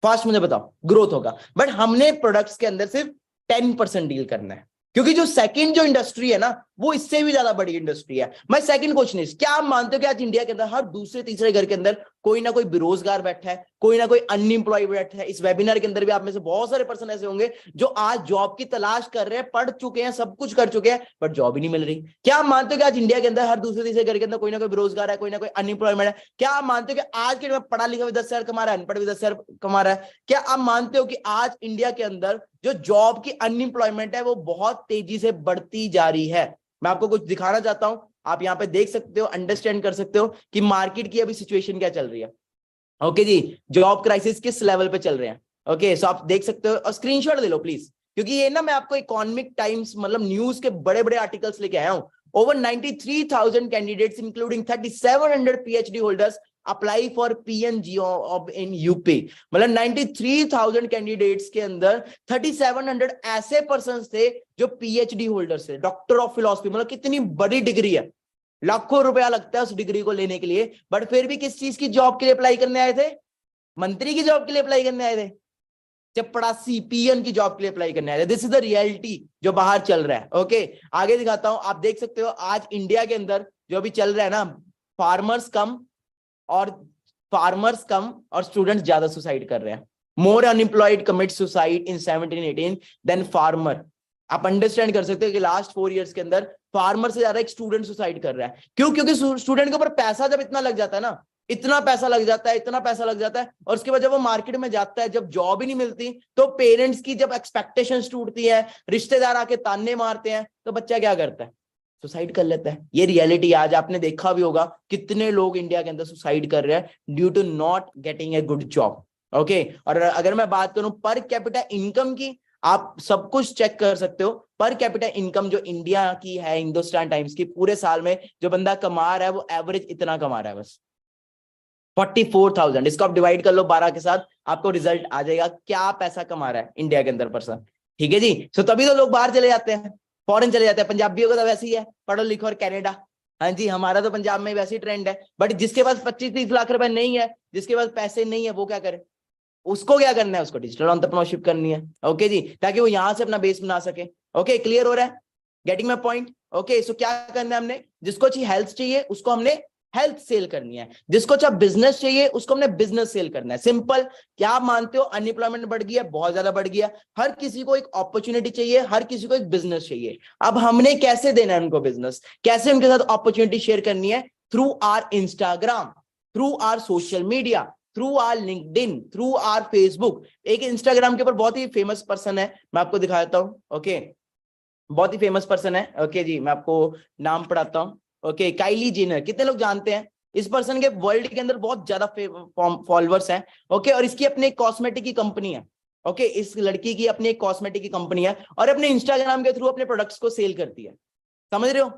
फास्ट मुझे बताओ, ग्रोथ होगा। बट हमने प्रोडक्ट्स के अंदर सिर्फ 10% डील करना है, क्योंकि जो सेकंड जो इंडस्ट्री है ना वो इससे भी ज्यादा बड़ी इंडस्ट्री है। माय सेकंड क्वेश्चन इज, क्या आप मानते हो कि आज इंडिया के अंदर हर दूसरे तीसरे घर के अंदर कोई ना कोई बेरोजगार बैठा है, कोई ना कोई अनएम्प्लॉयड बैठा है? इस वेबिनार के अंदर भी आप में से बहुत सारे पर्सन ऐसे होंगे जो आज जॉब की तलाश कर रहे हैं, पढ़ चुके हैं, सब कुछ कर चुके हैं, बट जॉब ही नहीं मिल रही। क्या आप मानते हो कि आज इंडिया के अंदर हर दूसरे तीसरे घर के अंदर कोई ना कोई बेरोजगार है, कोई ना कोई अनएम्प्लॉयमेंट है? क्या आप मानते हो कि आज के में पढ़ा लिखा भी 10,000 कमा रहा है, अनपढ़ भी 10,000 कमा रहा है? क्या आप मानते हो कि आज इंडिया के अंदर जो जॉब की अनएम्प्लॉयमेंट है वो बहुत तेजी से बढ़ती जा रही है? मैं आपको कुछ दिखाना चाहता हूं, आप यहां पे देख सकते हो, अंडरस्टैंड कर सकते हो कि मार्केट की अभी सिचुएशन क्या चल रही है। ओके जी, जॉब क्राइसिस किस लेवल पे चल रहे हैं। ओके सो आप देख सकते हो और स्क्रीनशॉट ले लो प्लीज, क्योंकि ये ना मैं आपको इकोनॉमिक टाइम्स मतलब न्यूज के बड़े बड़े आर्टिकल्स लेके आया हूं। Over 93,000 candidates including 3,700 PhD holders apply for PMGO in UP. मतलब 93,000 कैंडिडेट्स के अंदर 3,700 ऐसे पर्सन थे जो PhD होल्डर्स थे, डॉक्टर ऑफ फिलोसफी। मतलब कितनी बड़ी डिग्री है, लाखों रुपया लगता है उस डिग्री को लेने के लिए, बट फिर भी किस चीज की जॉब के लिए अप्लाई करने आए थे? मंत्री की जॉब के लिए अप्लाई करने आए थे, चपड़ासी PN की जॉब के लिए अप्लाई करने आए थे। दिस इज द रियलिटी जो बाहर चल रहा है। ओके आगे दिखाता हूं, आप देख सकते हो आज इंडिया के अंदर जो अभी चल रहा है ना, फार्मर्स कम और स्टूडेंट्स ज्यादा सुसाइड कर रहे हैं। More unemployed commit suicide in 17-18 than farmer. आप अंडरस्टैंड कर सकते हो कि लास्ट 4 इयर्स के अंदर फार्मर से ज्यादा एक स्टूडेंट सुसाइड कर रहा है। क्यों? क्योंकि स्टूडेंट के ऊपर पैसा जब इतना लग जाता है ना, इतना पैसा लग जाता है और उसके बाद जब वो मार्केट में जाता है, जब जॉब ही नहीं मिलती, तो पेरेंट्स की जब एक्सपेक्टेशंस टूटती है, रिश्तेदार आके ताने मारते हैं, तो बच्चा क्या करता है? सुसाइड कर लेता है। ये रियलिटी आज आपने देखा भी होगा, कितने लोग इंडिया के अंदर सुसाइड कर रहे हैं due to not getting a good job. Okay और अगर मैं बात करूं पर कैपिटा इनकम की, आप सब कुछ चेक कर सकते हो। पर कैपिटा इनकम जो इंडिया की है, हिंदुस्तान टाइम्स की, पूरे साल में जो बंदा कमा रहा है वो एवरेज इतना कमा रहा है, बस 44,000। इसको आप डिवाइड कर लो 12 के साथ, आपको रिजल्ट आ जाएगा क्या पैसा कमा रहा है इंडिया के अंदर पर्सन। ठीक है जी, सो तभी तो लोग बाहर चले जाते हैं, फॉरेन चले जाते हैं। पंजाबियों का तो वैसे ही है, पढ़ो लिखो और कनाडा। हाँ जी, हमारा तो पंजाब में वैसे ही ट्रेंड है। बट जिसके पास 25-30 लाख रुपए नहीं है, जिसके पास पैसे नहीं है, वो क्या करे? उसको क्या करना है? उसको डिजिटल एंटरप्रेन्योरशिप करनी है। ओके जी, ताकि वो यहां से अपना बेस बना सके। ओके क्लियर हो रहा है? Getting my point? Okay so क्या करना है हमने? जिसको अच्छी हेल्थ चाहिए उसको हमने हेल्थ सेल करनी है, जिसको अच्छा बिजनेस चाहिए उसको हमने बिजनेस सेल करना है। सिंपल। क्या आप मानते हो अनएम्प्लॉयमेंट बढ़ गया? बहुत ज्यादा बढ़ गया। हर किसी को एक अपॉर्चुनिटी चाहिए, हर किसी को एक बिजनेस चाहिए। अब हमने कैसे देना है उनको बिजनेस, कैसे उनके साथ अपॉर्चुनिटी शेयर करनी है? Through our Instagram, through our social media, through our LinkedIn, through our Facebook. एक इंस्टाग्राम के ऊपर बहुत ही फेमस पर्सन है, मैं आपको दिखा देता हूँ। ओके बहुत ही फेमस पर्सन है। ओके जी, मैं आपको नाम पढ़ाता हूँ। ओके काइली जेनर, कितने लोग जानते हैं? इस पर्सन के वर्ल्ड के अंदर बहुत ज्यादा फॉलोअर्स हैं। ओके और इसकी अपनी कॉस्मेटिक की कंपनी है। ओके इस लड़की की अपनी एक कॉस्मेटिक की कंपनी है और अपने इंस्टाग्राम के थ्रू अपने प्रोडक्ट्स को सेल करती है। समझ रहे हो?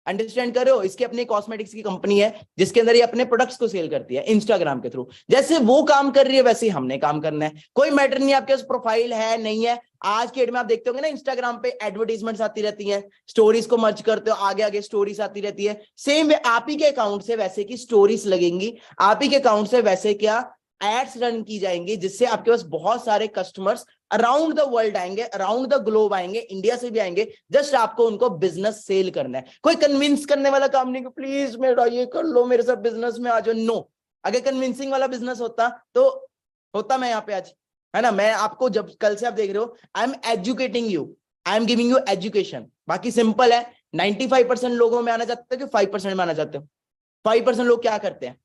अंडरस्टैंड कर रहे हो? इसकी अपनी कॉस्मेटिक्स की कंपनी है जिसके अंदर ये अपने प्रोडक्ट्स को सेल करती है इंस्टाग्राम के थ्रू। जैसे वो काम कर रही है वैसे ही हमने काम करना है। कोई मैटर नहीं आपके पास प्रोफाइल है नहीं है। आज के डेट में आप देखते होंगे ना इंस्टाग्राम पे एडवर्टीजमेंट्स आती रहती हैं, स्टोरीज को मर्ज करते हो, आगे आगे स्टोरीज आती रहती है। सेम वे आप ही के अकाउंट से वैसे की स्टोरीज लगेंगी, आप ही के अकाउंट से वैसे क्या एड्स रन की जाएंगी, जिससे आपके पास बहुत सारे कस्टमर्स अराउंड द वर्ल्ड आएंगे, अराउंड द ग्लोब आएंगे, इंडिया से भी आएंगे। जस्ट आपको उनको बिजनेस सेल करना है। कोई कन्विंस करने वाला काम नहीं कि प्लीज मेरा ये कर लो, मेरे साथ बिजनेस में आ जाओ। नो, अगर कन्विंसिंग वाला बिजनेस होता तो होता मैं यहाँ पे आज, है ना? मैं आपको जब कल से आप देख रहे हो, I am educating you, I am giving you education. बाकी सिंपल है, 95% लोगों में आना चाहते हो कि 5% में आना चाहते हो? 5% लोग क्या करते हैं?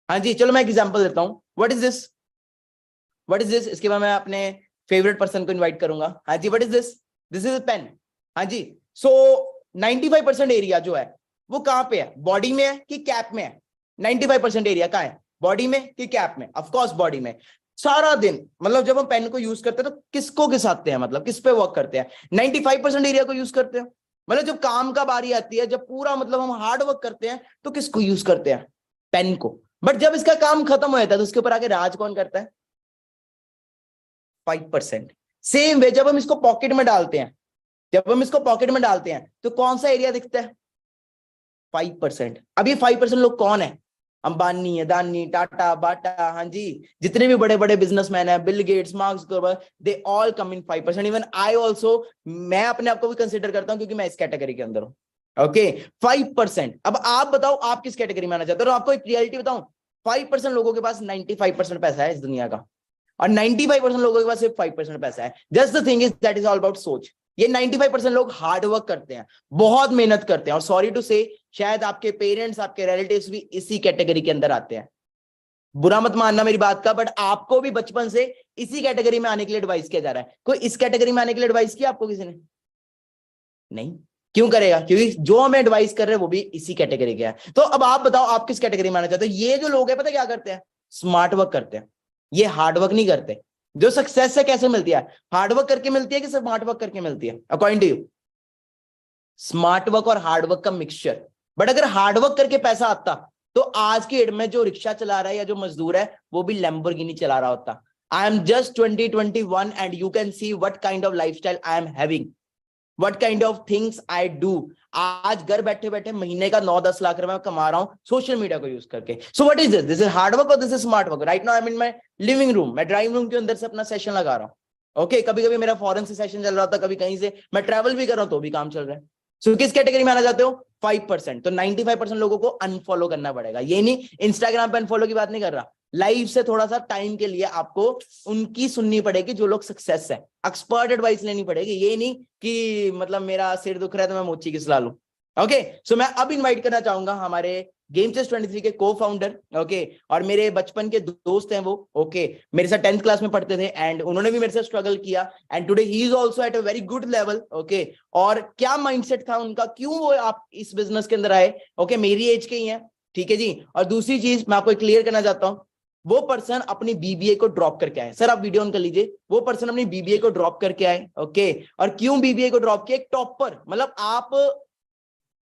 हाँ जी चलो मैं एक एग्जांपल देता हूं। What is this? What is this? इसके बाद मैं अपने फेवरेट पर्सन को इनवाइट करूंगा। हाँ जी what is this? This is pen. हाँ जी सो 95% एरिया जो है वो कहां पे है? बॉडी में है कि कैप में है? 95% एरिया कहां है? बॉडी में कि कैप में? ऑफ कोर्स बॉडी में। सारा दिन मतलब जब हम पेन को यूज करते हैं तो किसको घिसाते हैं, मतलब किस पे वर्क करते हैं? 95% एरिया को यूज करते हैं। मतलब जब काम का बारी आती है, जब पूरा मतलब हम हार्ड वर्क करते हैं, तो किसको यूज करते हैं? पेन को। बट जब इसका काम खत्म हो जाता है तो उसके ऊपर आके राज कौन करता है? 5%। सेम वे जब हम इसको पॉकेट में डालते हैं, तो कौन सा एरिया दिखता है? 5%। अब ये 5% लोग कौन है? अंबानी, अदानी, टाटा, बाटा, हाँ जी, जितने भी बड़े बड़े बिजनेसमैन हैं, Bill Gates, mark Zuckerberg, they all come in 5%। Even I also, मैं अपने आप को भी कंसिडर करता हूं क्योंकि मैं इस कैटेगरी के अंदर हूं। ओके, 5%। अब आप बताओ आप किस कैटेगरी में आना चाहते हो? आपको एक रियलिटी बताऊं, 5% लोगों के पास 95% पैसा है इस दुनिया का, और 95% लोगों के पास सिर्फ 5% पैसा है। Just the thing is that is all about सोच। ये 95% लोग हार्ड वर्क करते हैं, बहुत मेहनत करते हैं, और सॉरी टू से शायद आपके पेरेंट्स, आपके रिलेटिव्स भी इसी कैटेगरी के अंदर आते हैं। बुरा मत मानना मेरी बात का, बट आपको भी बचपन से इसी कैटेगरी में आने के लिए एडवाइस किया जा रहा है। कोई इस कैटेगरी में आने के लिए एडवाइस किया आपको किसी ने? नहीं। क्यों करेगा? क्योंकि जो हमें एडवाइस कर रहे हैं वो भी इसी कैटेगरी के हैं। तो अब आप बताओ आप किस कैटेगरी में आना चाहते हो? ये जो लोग हैं पता क्या करते हैं? स्मार्ट वर्क करते हैं, ये हार्ड वर्क नहीं करते। जो सक्सेस है कैसे मिलती है? हार्ड वर्क करके मिलती है कि स्मार्ट वर्क करके मिलती है? According to you, smart work और हार्ड वर्क का मिक्सचर। बट अगर हार्ड वर्क करके पैसा आता तो आज की डेट में जो रिक्शा चला रहा है या जो मजदूर है वो भी लैम्बोर्गिनी चला रहा होता। I am just 2021 and you can see what kind of lifestyle I am having, what kind of things I do. आज घर बैठे बैठे महीने का 9-10 लाख रुपए कमा रहा हूं सोशल मीडिया को यूज करके। So what is this? This is hard work और this is smart work? Right now I am in my living room, मैं ड्राइंग रूम के अंदर से अपना सेशन लगा रहा हूं। ओके, कभी कभी मेरा फॉरेन से सेशन चल रहा होता, कभी कहीं से मैं ट्रैवल भी कर रहा हूं तो भी काम चल रहा है। सो किस कैटेगरी में आना चाहते हो? 5%। तो 95% लोगों को अनफॉलो करना पड़ेगा। ये नहीं इंस्टाग्राम पे अनफॉलो की बात नहीं कर रहा, लाइफ से थोड़ा सा टाइम के लिए आपको उनकी सुननी पड़ेगी जो लोग सक्सेस है, एक्सपर्ट एडवाइस लेनी पड़ेगी। ये नहीं कि मतलब मेरा सिर दुख रहा है तो मैं मोची की सलाह लूं। ओके, सो मैं अब इनवाइट करना चाहूंगा हमारे गेम चेस 23 के को फाउंडर, ओके, और मेरे बचपन के दोस्त हैं वो, ओके, मेरे साथ 10th क्लास में पढ़ते थे एंड उन्होंने भी मेरे साथ स्ट्रगल किया and today he is also at a very good level. Okay, और क्या माइंडसेट था उनका, क्यों वो आप इस बिजनेस के अंदर आए? ओके, मेरी एज के ही हैं, ठीक है जी। और दूसरी चीज मैं आपको क्लियर करना चाहता हूं, वो पर्सन अपनी बीबीए को ड्रॉप करके आए। सर आप वीडियो ऑन कर लीजिए। वो पर्सन अपनी बीबीए को ड्रॉप करके आए, ओके, और क्यों बीबीए को ड्रॉप किया? एक टॉपर, मतलब आप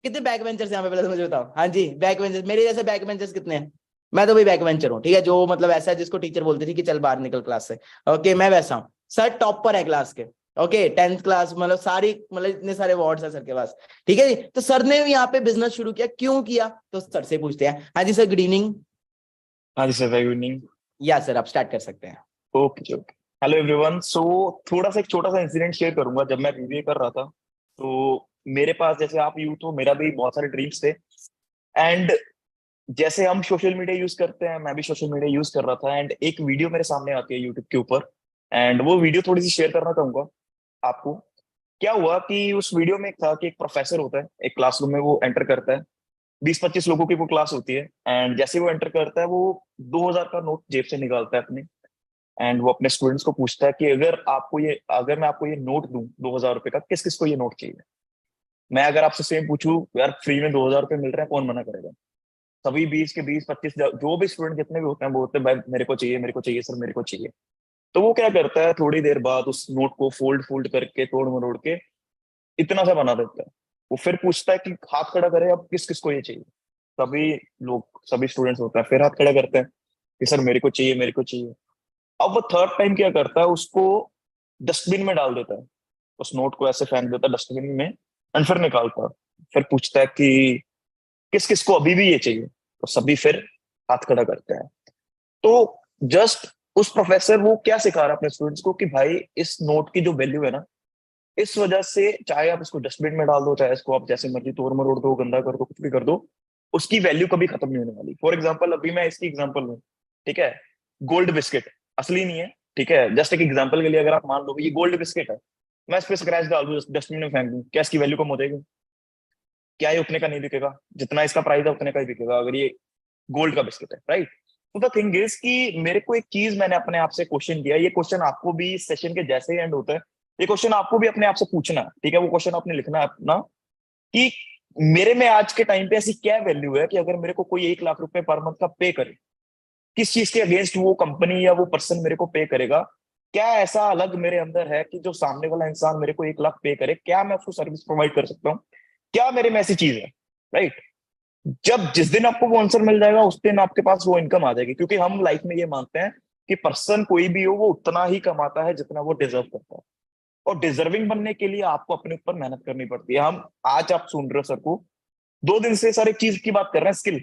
कितने बैक बेंचर्स यहाँ पे पहले तो मुझे बताओ। हाँ जी, बैक बेंचर्स, मेरे जैसे बैक बेंचर्स कितने हैं? मैं तो भाई बैक बेंचर हूँ, ठीक है, जो मतलब ऐसा है जिसको टीचर बोलती थी कि चल बाहर निकल क्लास से। ओके, मैं वैसा हूँ। सर टॉपर है क्लास के, ओके, 10th क्लास, मतलब सारी, मतलब इतने सारे अवार्ड्स है सर के पास, ठीक है जी। तो सर ने यहाँ पे बिजनेस शुरू किया, क्यों किया? तो सर से पूछते हैं। हाँ जी सर, गुड इवनिंग। हाँ जी sir, very good evening. Yeah sir आप स्टार्ट कर सकते हैं। Okay okay, hello everyone. So थोड़ा सा एक छोटा सा इंसिडेंट शेयर करूंगा। जब मैं बीबीए कर रहा था तो मेरे पास, जैसे आप यूथ हो, मेरा भी बहुत सारे ड्रीम्स थे। एंड जैसे हम सोशल मीडिया यूज करते हैं, मैं भी सोशल मीडिया यूज कर रहा था। एंड एक वीडियो मेरे सामने आती है यूट्यूब के ऊपर, एंड वो वीडियो थोड़ी सी शेयर करना चाहूंगा आपको। क्या हुआ कि उस वीडियो में था कि एक प्रोफेसर होता है, एक क्लासरूम में वो एंटर करता है। 20-25 लोगों की वो क्लास होती है। एंड जैसे वो एंटर करता है, वो 2000 का नोट जेब से निकालता है अपने, एंड वो अपने स्टूडेंट्स को पूछता है कि अगर मैं आपको ये नोट दूं 2000 रुपए का, किस किस को ये नोट चाहिए? मैं अगर आपसे सेम पूछूं, यार फ्री में 2000 रुपए मिल रहे हैं, कौन मना करेगा? सभी 20 के 20-25 जो भी स्टूडेंट जितने भी होते हैं, वो होते हैं भाई मेरे को चाहिए, मेरे को चाहिए सर, मेरे को चाहिए। तो वो क्या करता है, थोड़ी देर बाद उस नोट को फोल्ड फोल्ड करके, तोड़ मरोड़ के इतना सा बना देता है। वो फिर पूछता है कि हाथ खड़ा करे, अब किस किस को ये चाहिए? सभी लोग, सभी स्टूडेंट्स होते हैं, फिर हाथ खड़ा करते हैं कि सर मेरे को चाहिए, मेरे को चाहिए। अब वो थर्ड टाइम क्या करता है, उसको डस्टबिन में डाल देता है, उस नोट को ऐसे फेंक देता है डस्टबिन में, एंड फिर निकालता है। फिर पूछता है कि किस किस को अभी भी ये चाहिए? तो सभी फिर हाथ खड़ा करते हैं। तो जस्ट उस प्रोफेसर वो क्या सिखा रहा है अपने स्टूडेंट्स को कि भाई इस नोट की जो वैल्यू है ना, इस वजह से चाहे आप इसको डस्टबिन में डाल दो, चाहे इसको आप जैसे मर्जी तोड़ मरोड़ दो, गंदा कर दो, कुछ भी कर दो, उसकी वैल्यू कभी खत्म नहीं होने वाली। फॉर एग्जाम्पल, अभी मैं इसकी एग्जाम्पल लूं, ठीक है, गोल्ड बिस्किट असली नहीं है, ठीक है, जस्ट एक एग्जाम्पल के लिए अगर आप मान लो ये गोल्ड बिस्किट है, मैं इस पे स्क्रैच डाल दूं, डस्टबिन में फेंक दूं, क्या इसकी वैल्यू कम हो जाएगी? क्या ये उतने का नहीं बिकेगा? जितना इसका प्राइस है उतने का ही बिकेगा, अगर ये गोल्ड का बिस्किट है, राइट? तो द थिंग इज कि मेरे को एक चीज, मैंने अपने आप से क्वेश्चन किया, ये क्वेश्चन आपको भी सेशन के जैसे ही एंड होता है, ये क्वेश्चन आपको भी अपने आप से पूछना है, ठीक है? वो क्वेश्चन आपने लिखना है अपना कि मेरे में आज के टाइम पे ऐसी क्या वैल्यू है कि अगर मेरे को कोई 1 लाख रुपए पर मंथ का पे करे, किस चीज के अगेंस्ट वो कंपनी या वो पर्सन मेरे को पे करेगा? क्या ऐसा अलग मेरे अंदर है कि जो सामने वाला इंसान मेरे को 1 लाख पे करे, क्या मैं उसको सर्विस प्रोवाइड कर सकता हूँ? क्या मेरे में ऐसी चीज है, राइट? जब जिस दिन आपको वो आंसर मिल जाएगा, उस दिन आपके पास वो इनकम आ जाएगी। क्योंकि हम लाइफ में ये मानते हैं कि पर्सन कोई भी हो वो उतना ही कमाता है जितना वो डिजर्व करता है, और डिजर्विंग बनने के लिए आपको अपने ऊपर मेहनत करनी पड़ती है। हम आज आप सुन रहे हो सर को, 2 दिन से सर एक चीज की बात कर रहे हैं, स्किल।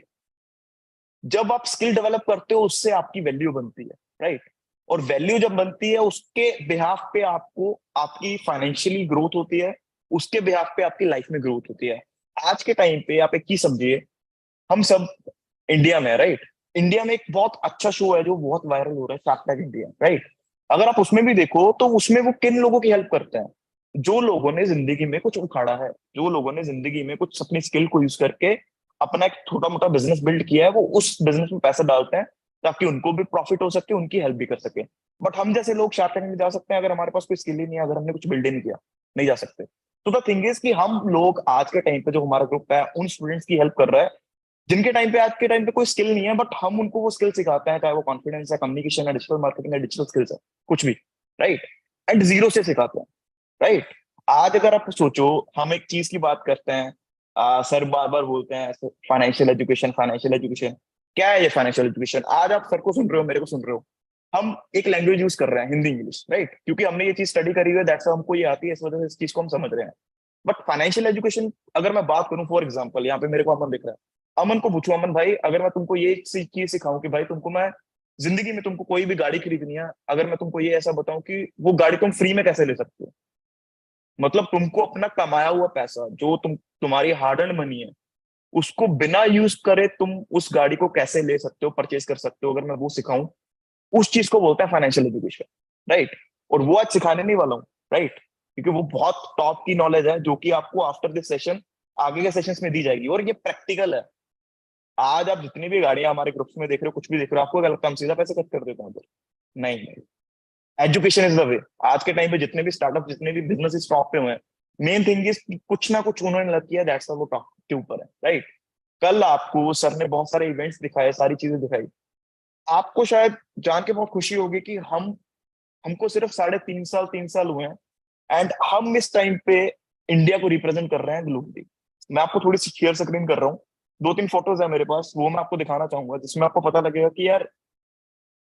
जब आप स्किल डेवलप करते हो उससे आपकी वैल्यू बनती है, राइट। और वैल्यू जब बनती है उसके बिहाफ पे आपको आपकी फाइनेंशियली ग्रोथ होती है, उसके बिहाफ पे आपकी लाइफ में ग्रोथ होती है। आज के टाइम पे आप एक चीज समझिए, हम सब इंडिया में, राइट, इंडिया में एक बहुत अच्छा शो है जो बहुत वायरल हो रहा है, शार्क टैंक इंडिया, राइट। अगर आप उसमें भी देखो तो उसमें वो किन लोगों की हेल्प करते हैं? जो लोगों ने जिंदगी में कुछ उखाड़ा है, जो लोगों ने जिंदगी में कुछ अपनी स्किल को यूज करके अपना एक छोटा मोटा बिजनेस बिल्ड किया है, वो उस बिजनेस में पैसा डालते हैं ताकि उनको भी प्रॉफिट हो सके, उनकी हेल्प भी कर सके। बट हम जैसे लोग शार्क टैंक में जा सकते हैं अगर हमारे पास कोई स्किल ही नहीं है, अगर हमने कुछ बिल्ड ही नहीं किया, नहीं जा सकते। तो द थिंग इज कि हम लोग आज के टाइम पे जो हमारा ग्रुप है उन स्टूडेंट्स की हेल्प कर रहा है जिनके टाइम पे आज के टाइम पे कोई स्किल नहीं है, बट हम उनको वो स्किल सिखाते हैं, चाहे वो कॉन्फिडेंस है, कम्युनिकेशन है, डिजिटल मार्केटिंग है, डिजिटल स्किल्स है, कुछ भी, राइट। एंड जीरो से सिखाते हैं, राइट। आज अगर आप सोचो, हम एक चीज की बात करते हैं, सर बार बार बोलते हैं फाइनेंशियल एजुकेशन, फाइनेंशियल एजुकेशन। क्या है ये फाइनेंशियल एजुकेशन? आज आप सर को सुन रहे हो, मेरे को सुन रहे हो, हम एक लैंग्वेज यूज कर रहे हैं, हिंदी इंग्लिश, राइट, क्योंकि हमने ये चीज स्टडी करी हुई है, दैट्स हमको ये आती है, इस वजह से इस चीज को हम समझ रहे हैं। बट फाइनेंशियल एजुकेशन अगर मैं बात करूं, फॉर एग्जांपल यहाँ पे मेरे को अमन दिख रहा है, अमन को पूछूं, अमन भाई अगर मैं तुमको ये चीज सिखाऊं कि भाई तुमको मैं जिंदगी में तुमको कोई भी गाड़ी खरीदनी है, अगर मैं तुमको ये ऐसा बताऊं कि वो गाड़ी तुम फ्री में कैसे ले सकते हो, मतलब तुमको अपना कमाया हुआ पैसा जो तुम्हारी हार्ड अर्न मनी है उसको बिना यूज करे तुम उस गाड़ी को कैसे ले सकते हो, परचेज कर सकते हो, अगर मैं वो सिखाऊं, उस चीज को बोलते हैं फाइनेंशियल एजुकेशन, राइट। और वो आज सिखाने नहीं वाला हूँ, राइट, क्योंकि वो बहुत टॉप की नॉलेज है जो कि आपको आफ्टर दिस सेशन आगे के सेशंस में दी जाएगी, और ये प्रैक्टिकल है। आज आप जितनी भी गाड़ियां हमारे ग्रुप्स में देख रहे हो, कुछ भी देख रहे हो, आपको क्या लगता है हम सीधा पैसे कट कर देते हैं उधर? नहीं, एजुकेशन इज द वे। आज के टाइम पे जितने भी स्टार्टअप, जितने भी बिजनेस टॉप पे हुए हैं, मेन थिंग इज कुछ ना कुछ उन्होंने लग किया, दैट्स वो टॉप के ऊपर है, राइट। कल आपको सर ने बहुत सारे इवेंट्स दिखाए, सारी चीजें दिखाई, आपको शायद जान के बहुत खुशी होगी कि हमको सिर्फ 3.5 साल हुए हैं, एंड हम इस टाइम पे इंडिया को रिप्रेजेंट कर रहे हैं ग्लोबली। मैं आपको थोड़ी सी शेयर स्क्रीन कर रहा हूँ, 2-3 फोटोज है मेरे पास, वो मैं आपको दिखाना चाहूंगा, जिसमें आपको पता लगेगा कि यार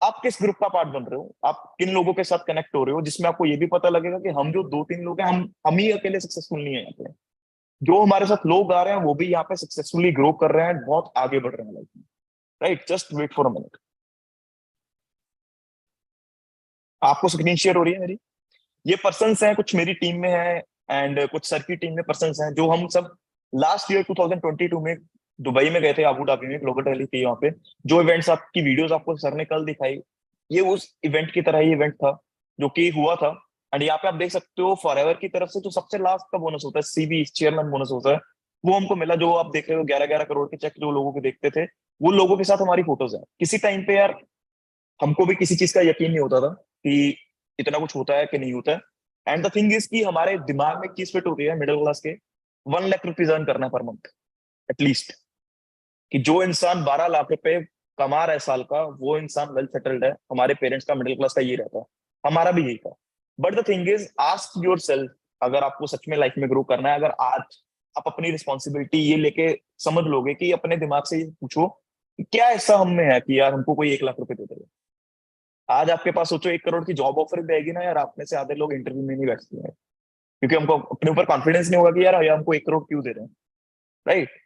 आप किस ग्रुप का पार्ट बन रहे हो, आप किन लोगों के साथ कनेक्ट हो रहे हो, जिसमें आपको ये भी पता लगेगा कि हम जो 2-3 लोग हैं, हम ही अकेले सक्सेसफुल नहीं है यहाँ पे। जो हमारे साथ लोग आ रहे हैं वो भी यहाँ पे सक्सेसफुली ग्रो कर रहे हैं, बहुत आगे बढ़ रहे हैं लाइफ में, right. Just wait for a minute, आपको स्क्रीन शेयर हो रही है मेरी? ये पर्सन्स हैं, कुछ मेरी टीम में है एंड कुछ सर की टीम में पर्सन्स हैं, जो हम सब लास्ट ईयर 2022 में दुबई में गए थे, आबू धाबी में ग्लोबल रैली थी वहाँ पे। जो इवेंट्स आपकी वीडियोस आपको सर ने कल दिखाई, ये उस इवेंट की तरह ही इवेंट था जो कि हुआ था। एंड यहाँ पे आप देख सकते हो फॉरएवर की तरफ से जो सबसे लास्ट का बोनस होता है, सीबी चेयरमैन बोनस होता है, वो हमको मिला। जो आप देख रहे हो 11-11 करोड़ के चेक जो लोगों के देखते थे, वो लोगों के साथ हमारी फोटोज है। किसी टाइम पे यार हमको भी किसी चीज का यकीन नहीं होता था कि इतना कुछ होता है कि नहीं होता है। एंड द थिंग इज कि हमारे दिमाग में एक चीज फिट होती है मिडिल क्लास के, 1 लाख रुपीज अर्न करना है पर मंथ एटलीस्ट, कि जो इंसान 12 लाख रुपए कमा रहा है साल का, वो इंसान वेल सेटल्ड है। हमारे पेरेंट्स का, मिडिल क्लास का ये रहता है, हमारा भी यही था। But the thing is, ask your self, अगर आपको सच में लाइफ में ग्रो करना है, अगर आज आप अपनी रिस्पॉन्सिबिलिटी ये लेके समझ लोगे कि अपने दिमाग से ये पूछो कि क्या ऐसा हम में है कि यार हमको कोई 1 लाख रुपए दे देगा। आज आपके पास सोचो 1 करोड़ की जॉब ऑफर भी आएगी ना यार, आप में से आधे लोग इंटरव्यू में नहीं बैठते हैं, क्योंकि हमको अपने ऊपर कॉन्फिडेंस नहीं होगा कि यार हमको 1 करोड़ क्यों दे रहे हैं, राइट।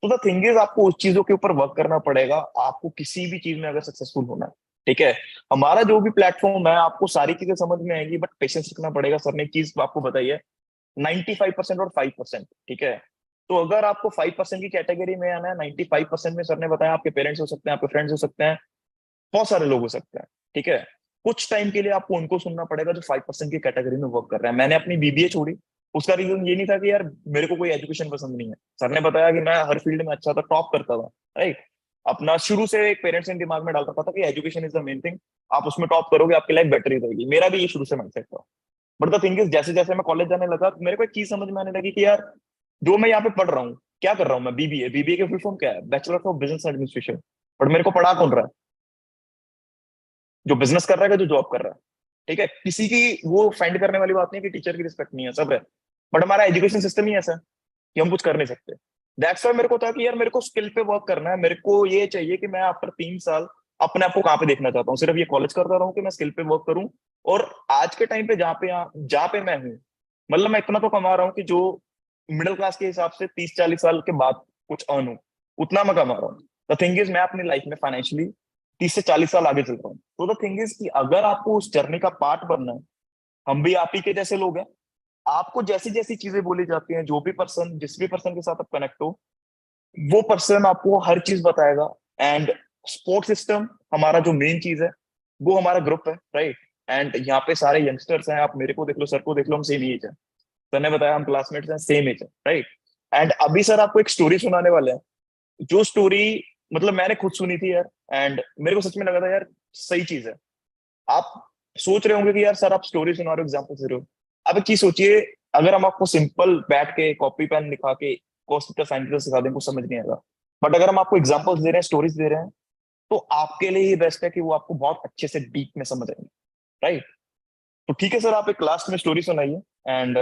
तो द थिंग इज, आपको उस चीजों के ऊपर वर्क करना पड़ेगा, आपको किसी भी चीज में अगर सक्सेसफुल होना है, ठीक है। हमारा जो भी प्लेटफॉर्म है, आपको सारी चीजें समझ में आएगी, बट पेशेंस रखना पड़ेगा। सर ने एक चीज आपको बताई है, 95% और 5%, ठीक है। तो अगर आपको 5% की कैटेगरी में आना है, 95% में सर ने बताया आपके पेरेंट्स हो सकते हैं, आपके फ्रेंड्स हो सकते हैं, बहुत सारे लोग हो सकते हैं, ठीक है। कुछ टाइम के लिए आपको उनको सुनना पड़ेगा जो 5% की कैटेगरी में वर्क कर रहे हैं। मैंने अपनी बीबीए छोड़ी, उसका रीजन ये नहीं था कि यार मेरे को कोई एजुकेशन पसंद नहीं है। सर ने बताया कि मैं हर फील्ड में अच्छा था, टॉप करता था, राइट। अपना शुरू से एक पेरेंट्स ने दिमाग में डाल रखा था कि education is the main thing, आप उसमें टॉप करोगे आपकी लाइफ बेटर ही रहेगी। मेरा भी ये शुरू से माइंडसेट था। बट द थिंग इज, जैसे जैसे मैं कॉलेज जाने लगा, मेरे को एक चीज समझ में आने लगी कि यार जो मैं यहाँ पे पढ़ रहा हूँ, क्या कर रहा हूँ मैं, बीबीए। बीबीए के फुल फॉर्म क्या है? Bachelor of business administration. But मेरे को पढ़ा कौन रहा है? जो बिजनेस कर रहा है, जो जॉब कर रहा है, ठीक है। किसी की वो फाइंड करने वाली बात नहीं है कि टीचर की रिस्पेक्ट नहीं है, सब है। बट हमारा एजुकेशन सिस्टम ही ऐसा है कि हम कुछ कर नहीं सकते। दैट्स व्हाई मेरे को था कि यार मेरे को स्किल पे वर्क करना है, मेरे को ये चाहिए कि मैं आफ्टर 3 साल अपने आप को कहाँ पे देखना चाहता हूँ, सिर्फ ये कॉलेज करता रहूं कि मैं स्किल पे वर्क करूं, और आज के टाइम पे जहाँ पे मैं हूँ, मतलब मैं इतना तो कमा रहा हूँ कि जो मिडिल क्लास के हिसाब से 30-40 साल के बाद कुछ अर्न हो, उतना मैं कमा रहा हूँ। द थिंग इज, मैं अपनी लाइफ में फाइनेंशियली 30 से 40 साल आगे चल रहा हूँ। तो द थिंग इज कि अगर आपको उस जर्नी का पार्ट बनना है, हम भी आप ही के जैसे लोग हैं। आपको जैसी जैसी चीजें बोली जाती हैं, जो भी पर्सन, जिस भी पर्सन के साथ आप कनेक्ट हो, वो पर्सन आपको हर चीज बताएगा। एंड सपोर्ट सिस्टम हमारा जो मेन चीज है, वो हमारा ग्रुप है, राइट। एंड यहाँ पे सारे यंगस्टर्स हैं, आप मेरे को देख लो, सर को देख लो, हम सेम एज है। सर ने बताया हम क्लासमेट्स हैं, सेम एज है, राइट। एंड अभी सर आपको एक स्टोरी सुनाने वाले हैं, जो स्टोरी मतलब मैंने खुद सुनी थी यार, एंड मेरे को सच में लगा था यार सही चीज है। आप सोच रहे होंगे कि यार सर आप स्टोरी सुना रहे हो, एग्जाम्पल दे रहे हो। अब एक चीज सोचिए, अगर हम आपको सिंपल बैठ के कॉपी पेन दिखा के कॉस्ट का साइन सिखा दें, कुछ समझ नहीं आएगा। बट अगर हम आपको एग्जाम्पल्स दे रहे हैं, स्टोरीज दे रहे हैं, तो आपके लिए ये बेस्ट है कि वो आपको बहुत अच्छे से डीप में समझ आएंगे, राइट। तो ठीक है सर, आप एक लास्ट में स्टोरी सुनाइए एंड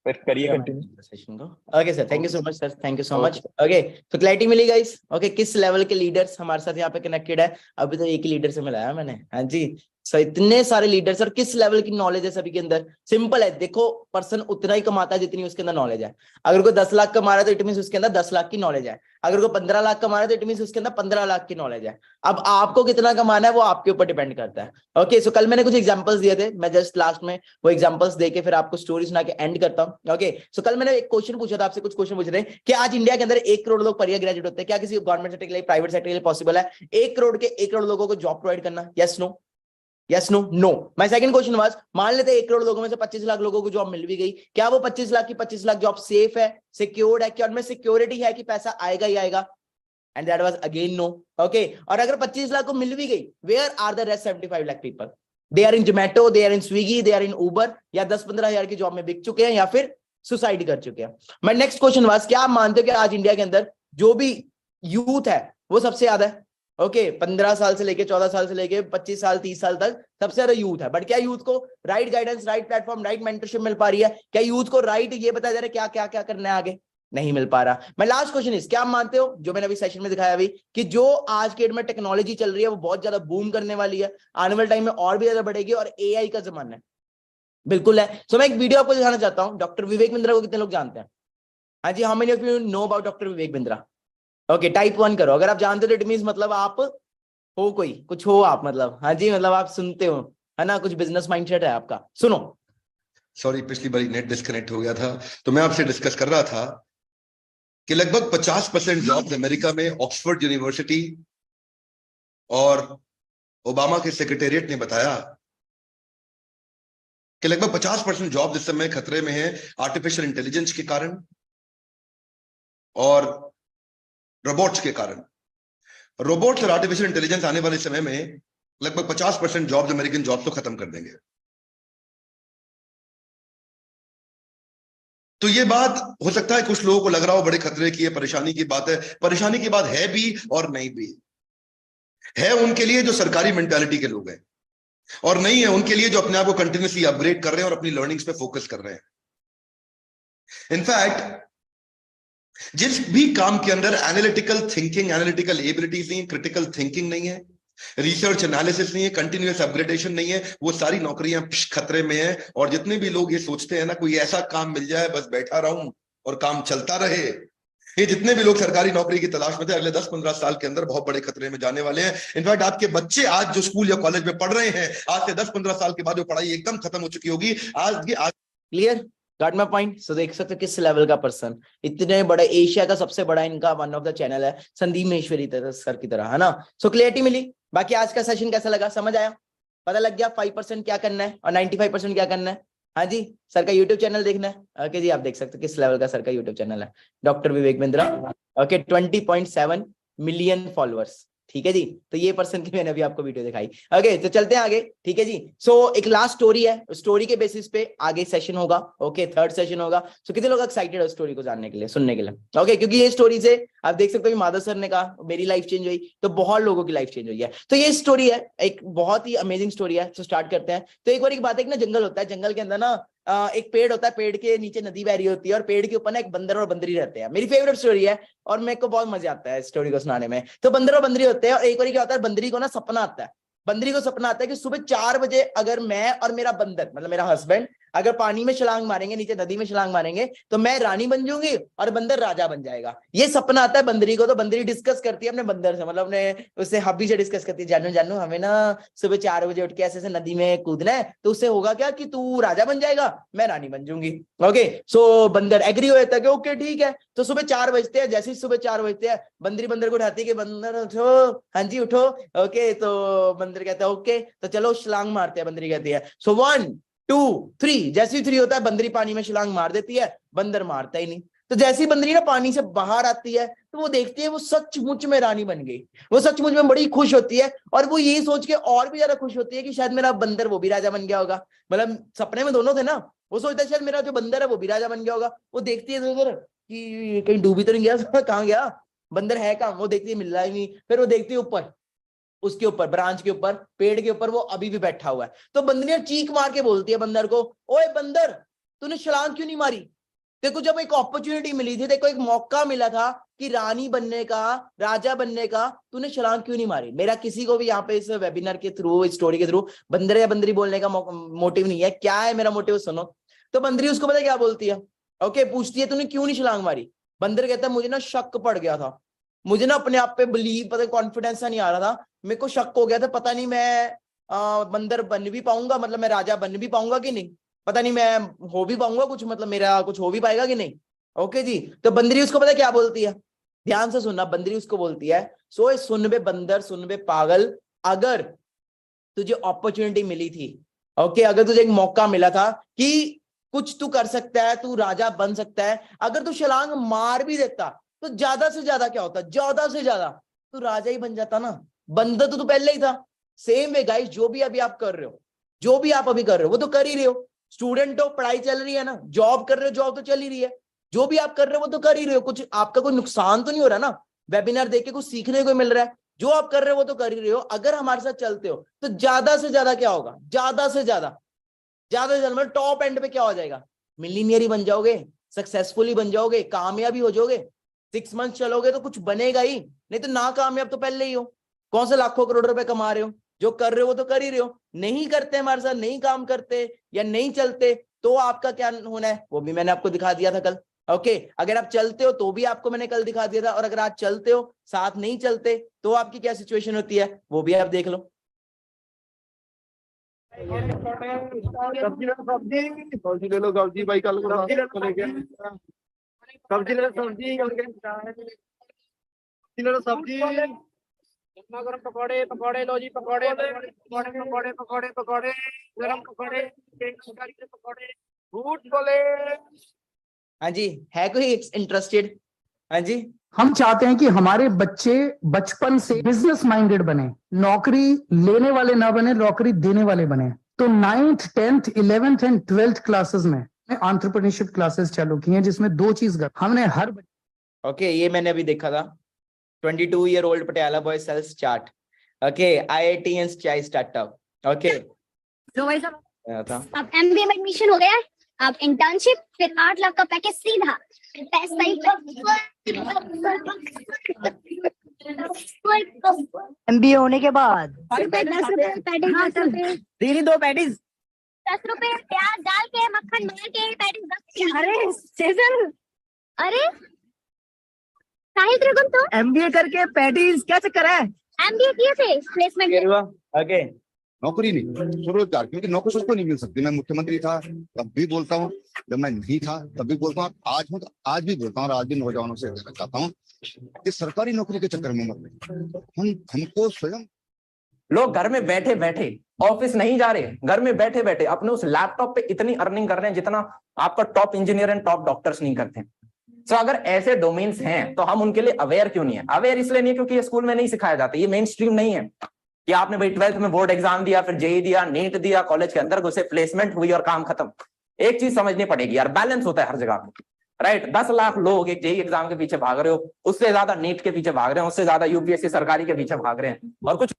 फिर करिए कंटिन्यू। सेशन को। Okay sir, thank you so much sir, thank you so much. Okay, तो क्लैरिटी मिली गाइस। ओके, किस लेवल के लीडर्स हमारे साथ यहाँ पे कनेक्टेड है? अभी तो एक ही लीडर से मिलाया मैंने, हाँ जी। सो इतने सारे लीडर्स, और किस लेवल की नॉलेज है सभी के अंदर? सिंपल है, देखो पर्सन उतना ही कमाता है जितनी उसके अंदर नॉलेज है। अगर कोई 10 लाख कमा रहा है तो इट मींस उसके अंदर 10 लाख की नॉलेज है। अगर कोई 15 लाख कमा रहा है तो इट मींस उसके अंदर 15 लाख की नॉलेज है। अब आपको कितना कमाना है वो आपके ऊपर डिपेंड करता है। ओके, सो कल मैंने कुछ एग्जांपल्स दिए थे, मैं जस्ट लास्ट में वो एग्जांपल्स देके फिर आपको स्टोरी सुना के एंड करता हूं। ओके, सो कल मैंने एक क्वेश्चन पूछा था आपसे, कुछ क्वेश्चन पूछे थे कि आज इंडिया के अंदर 1 करोड़ लोग पर ईयर ग्रेजुएट होते हैं, क्या किसी गवर्नमेंट सेक्टर के लिए, प्राइवेट सेक्टर के लिए पॉसिबल है 1 करोड़ के 1 करोड़ लोगों को जॉब प्रोवाइड करना? Yes no, yes no, no. My second question was, मान लेते हैं 1 करोड़ लोगों में से 25 लाख लोगों को जॉब मिल भी गई, क्या वो 25 लाख की 25 लाख जॉब सेफ है, सिक्योर्ड है, क्या उनमें सिक्योरिटी है कि पैसा आएगा ही आएगा? And that was again no. Okay, और अगर 25 लाख को मिल भी गई, where are the rest 75 lakh people? They are in Zomato, they are in Swiggy, they are in Uber, या 10-15 हजार की जॉब में बिक चुके हैं, या फिर सुसाइड कर चुके हैं। माय नेक्स्ट क्वेश्चन वाज, क्या आप मानते हो कि आज इंडिया के अंदर जो भी यूथ है वो सबसे ज्यादा है? ओके, 15 साल से लेके 14 साल से लेके 25 साल 30 साल तक सबसे ज्यादा यूथ है। बट क्या यूथ को right guidance, right platform, right mentorship मिल पा रही है? क्या यूथ को राइट ये बताया जा रहा है क्या क्या क्या करना है आगे? नहीं मिल पा रहा। मैं लास्ट क्वेश्चन इस, क्या आप मानते हो जो मैंने अभी सेशन में दिखाया अभी, कि जो आज के डेट में टेक्नोलॉजी चल रही है वो बहुत ज्यादा बूम करने वाली है, आने वाले टाइम में और भी ज्यादा बढ़ेगी, और एआई का जमाना है? बिल्कुल है। सो मैं एक वीडियो आपको दिखाना चाहता हूं। डॉक्टर विवेक बिंद्रा को कितने लोग जानते हैं? हाँ जी, how many of you know about doctor Vivek Bindra? Okay, type 1 करो अगर आप जानते हो, तो इट मींस मतलब आप हो, कोई कुछ हो आप, मतलब हाँ जी, मतलब आप सुनते हो, है ना, कुछ बिजनेस माइंडसेट है आपका। सुनो, सॉरी पिछली बार नेट डिस्कनेक्ट हो गया था, तो मैं आपसे डिस्कस कर रहा था कि लगभग 50% जॉब्स अमेरिका में ऑक्सफोर्ड यूनिवर्सिटी और ओबामा के सेक्रेटेरिएट ने बताया कि लगभग 50% जॉब इस समय खतरे में है आर्टिफिशियल इंटेलिजेंस के कारण और रोबोट्स के कारण। रोबोट्स और आर्टिफिशियल इंटेलिजेंस आने वाले समय में लगभग 50% जॉब्स, अमेरिकन जॉब्स तो खत्म कर देंगे। तो ये बात हो सकता है कुछ लोगों को लग रहा हो बड़े खतरे की है, परेशानी की बात है। परेशानी की बात है भी और नहीं भी है। उनके लिए जो सरकारी मेंटालिटी के लोग हैं, और नहीं है उनके लिए जो अपने आप को कंटिन्यूसली अपग्रेड कर रहे हैं और अपनी लर्निंग्स पे फोकस कर रहे हैं। इनफैक्ट जिस भी काम के अंदर एनालिटिकल थिंकिंग, एनालिटिकल एबिलिटीज नहीं है, क्रिटिकल थिंकिंग नहीं है, रिसर्च एनालिसिस नहीं है, कंटिन्यूअस अपग्रेडेशन नहीं है, वो सारी नौकरियां खतरे में है। और जितने भी लोग ये सोचते हैं ना कोई ऐसा काम मिल जाए बस बैठा रहूं और काम चलता रहे, ये जितने भी लोग सरकारी नौकरी की तलाश में थे, अगले 10-15 साल के अंदर बहुत बड़े खतरे में जाने वाले हैं। इनफैक्ट आपके बच्चे आज जो स्कूल या कॉलेज में पढ़ रहे हैं, आज से 10-15 साल के बाद वो पढ़ाई एकदम खत्म हो चुकी होगी। आज क्लियर, गॉट माय पॉइंट? सो देख सकते हो किस लेवल का पर्सन, इतने बड़े, एशिया का सबसे बड़ा इनका वन ऑफ द चैनल है, संदीप महेश्वरी सर की तरह, है ना। सो क्लियरिटी मिली। बाकी आज का सेशन कैसा लगा, समझ आया, पता लग गया 5% क्या करना है और 95% क्या करना है? हाँ जी, सर का यूट्यूब चैनल देखना है। ओके जी, आप देख सकते हो किस लेवल का सर का यूट्यूब चैनल है, doctor Vivek Bindra. Okay, 20.7 million followers. ठीक है जी, तो ये पर्सन की मैंने अभी आपको वीडियो दिखाई। ओके, तो चलते हैं आगे। ठीक है जी, सो एक लास्ट स्टोरी है, स्टोरी के बेसिस पे आगे सेशन होगा। ओके, थर्ड सेशन होगा। सो कितने लोग एक्साइटेड है स्टोरी को जानने के लिए, सुनने के लिए? ओके, क्योंकि ये स्टोरी से आप देख सकते हो कि माधव सर ने कहा मेरी लाइफ चेंज हुई, तो बहुत लोगों की लाइफ चेंज हुई है। तो ये स्टोरी है, एक बहुत ही अमेजिंग स्टोरी है। तो स्टार्ट करते हैं। तो एक बार एक बात है, एक ना जंगल होता है, जंगल के अंदर ना एक पेड़ होता है, पेड़ के नीचे नदी बह रही होती है और पेड़ के ऊपर ना एक बंदर और बंदरी रहते हैं। मेरी फेवरेट स्टोरी है और मेरे को बहुत मजा आता है स्टोरी को सुनाने में। तो बंदर और बंदरी होते हैं और एक बार क्या होता है, बंदरी को ना सपना आता है, बंदरी को सपना आता है कि सुबह 4 बजे अगर मैं और मेरा बंदर मतलब मेरा हस्बैंड अगर पानी में छलांग मारेंगे, नीचे नदी में छलांग मारेंगे, तो मैं रानी बन जाऊंगी और बंदर राजा बन जाएगा। ये सपना आता है बंदरी को। तो बंदरी डिस्कस करती है अपने बंदर से, मतलब अपने उससे हब्बी से डिस्कस करती है, जानू जानू हमें ना सुबह 4 बजे उठ के ऐसे नदी में कूदना है, तो उससे होगा क्या कि तू राजा बन जाएगा, मैं रानी बन जाऊंगी। ओके, सो बंदर एग्री हो जाता है कि ओके ठीक है। तो सुबह 4 बजते हैं, जैसे ही सुबह 4 बजते हैं बंदरी बंदर को उठाती है कि बंदर उठो, हाँ जी उठो। ओके, तो बंदर कहता है ओके, तो चलो छलांग मारते हैं। बंदरी कहती है सो 1 2 3, जैसे ही 3 होता है बंदरी पानी में छलांग मार देती है, बंदर मारता ही नहीं। तो जैसे ही बंदरी ना पानी से बाहर आती है तो वो देखती है वो सचमुच में रानी बन गई। वो सचमुच में बड़ी खुश होती है और वो यही सोच के और भी ज्यादा खुश होती है कि शायद मेरा बंदर वो भी राजा बन गया होगा। मतलब सपने में दोनों थे ना, वो सोचता है शायद मेरा जो बंदर है वो भी राजा बन गया होगा। वो देखती है इधर कि कहीं डूबी तो नहीं गया, कहाँ गया बंदर, है कहाँ। वो देखती है मिल रहा ही नहीं। फिर वो देखती है ऊपर, उसके ऊपर ब्रांच के ऊपर, पेड़ के ऊपर वो अभी भी बैठा हुआ है। तो बंदरियां चीख मार के बोलती है बंदर को, ओए बंदर तूने छलांग क्यों नहीं मारी? देखो जब एक अपॉर्चुनिटी मिली थी, देखो एक मौका मिला था कि रानी बनने का, राजा बनने का, तूने छलांग क्यों नहीं मारी? मेरा किसी को भी यहाँ पे इस वेबिनार के थ्रू, इस स्टोरी के थ्रू बंदर या बंदरी बोलने का मोटिव नहीं है। क्या है मेरा मोटिव सुनो। तो बंदरी उसको पता क्या बोलती है, ओके पूछती है तूने क्यों नहीं छलांग मारी? बंदर कहता है मुझे ना शक पड़ गया था, मुझे ना अपने आप पे बिलीव, पता कॉन्फिडेंस नहीं आ रहा था, मेरे को शक हो गया था पता नहीं मैं बंदर बन भी पाऊंगा, मतलब मैं राजा बन भी पाऊंगा कि नहीं, पता नहीं मैं हो भी पाऊंगा कुछ, मतलब मेरा कुछ हो भी पाएगा कि नहीं। ओके जी, तो बंदरी उसको पता क्या बोलती है, ध्यान से सुनना। बंदरी उसको बोलती है सो सुन बे बंदर, सुन बे पागल, अगर तुझे अपॉर्चुनिटी मिली थी, ओके अगर तुझे एक मौका मिला था कि कुछ तू कर सकता है, तू राजा बन सकता है, अगर तू छलांग मार भी देता तो ज्यादा से ज्यादा क्या होता, ज्यादा से ज्यादा तू राजा ही बन जाता ना, बंदर तो तू पहले ही था। सेम वे गाइस, जो भी अभी आप कर रहे हो, जो भी आप अभी कर रहे हो वो तो कर ही रहे हो। स्टूडेंट हो, पढ़ाई चल रही है ना, जॉब कर रहे हो, जॉब तो चल ही रही है। जो भी आप कर रहे हो वो तो कर ही रहे हो, कुछ आपका कोई नुकसान तो नहीं हो रहा ना, वेबिनार देख के कुछ सीखने को मिल रहा है। जो आप कर रहे हो वो तो कर ही रहे हो। अगर हमारे साथ चलते हो तो ज्यादा से ज्यादा क्या होगा, ज्यादा से ज्यादा मतलब टॉप एंड पे क्या हो जाएगा, मिलीनियर ही बन जाओगे, सक्सेसफुल ही बन जाओगे, कामयाब ही हो जाओगे। 6 मंथ चलोगे तो कुछ बनेगा ही, नहीं तो ना कामयाब तो पहले ही हो। कौन से लाखों करोड़ रुपए कमा रहे हो, जो कर रहे हो वो तो कर ही रहे हो। नहीं करते हमारे साथ, नहीं काम करते या नहीं चलते तो आपका क्या होना है वो भी मैंने आपको दिखा दिया था कल। ओके, अगर आप चलते हो तो भी आपको मैंने कल दिखा दिया था, और अगर आप चलते हो, साथ नहीं चलते तो आपकी क्या सिचुएशन होती है वो भी आप देख लो। सब्जी ले लो, सब्जी भाई कल को सब्जी ले लो, सब्जी ले लो, सब्जी गरम पकौड़े, पकौड़े लो जी, पकौड़े पकौड़े पकौड़े पकौड़े पकौड़े गरम पकौड़े, पकौड़े झूठ बोले। हाँ जी, है कोई इंटरेस्टेड? हाँ जी, हम चाहते हैं कि हमारे बच्चे बचपन से बिजनेस माइंडेड बने, नौकरी लेने वाले ना बने, नौकरी देने वाले बने। तो 9th 10th 11th and 12th classes में एंटरप्रेन्योरशिप क्लासेस चालू की हैं, जिसमें 2 चीज हमने हर ओके ये मैंने अभी देखा था। 22-year-old Patiala boy sales chart. Okay, IIT chai startup. Okay, तो भाई साहब था अब MBA में एडमिशन हो गया है, अब इंटर्नशिप, फिर 8 लाख का पैकेज सीधा पैसा ही। MBA होने के बाद 10 रुपए पैटीज, दीदी 2 पैटीज 10 रुपए प्याज डाल के मक्खन मार के पैटीज 10। अरे सेजल, अरे साहिल त्रिगुण तो MBA करके पैटीज क्या चक्कर है? MBA किए थे, प्लेसमेंट। ओके, नौकरी नहीं, स्वरोजगार, क्योंकि नौकरी सबको नहीं मिल सकती। मैं मुख्यमंत्री था तब भी बोलता हूँ, जब मैं नहीं था तब भी बोलता हूँ, आज हूँ तो आज भी बोलता हूँ, और आज भी नौजवानों से कहना चाहता हूँ कि सरकारी नौकरी के चक्कर में मत, हमको स्वयं। लोग घर में बैठे बैठे ऑफिस नहीं जा रहे, घर में बैठे बैठे अपने उस लैपटॉप पे इतनी अर्निंग कर रहे हैं जितना आपका top engineer and top doctors नहीं करते। तो अगर ऐसे डोमेन्स हैं तो हम उनके लिए अवेयर क्यों नहीं है? अवेयर इसलिए नहीं है क्योंकि ये स्कूल में नहीं सिखाया जाता, ये मेन स्ट्रीम नहीं है कि आपने भाई 12th में बोर्ड एग्जाम दिया, फिर जेई दिया, नीट दिया, कॉलेज के अंदर घुसे, प्लेसमेंट हुई और काम खत्म। एक चीज समझनी पड़ेगी यार, बैलेंस होता है हर जगह पे, राइट? 10 लाख लोग एक जेई एग्जाम के पीछे भाग रहे हो, उससे ज्यादा नीट के पीछे भाग रहे हैं, उससे ज्यादा यूपीएससी सरकारी के पीछे भाग रहे हैं, और कुछ।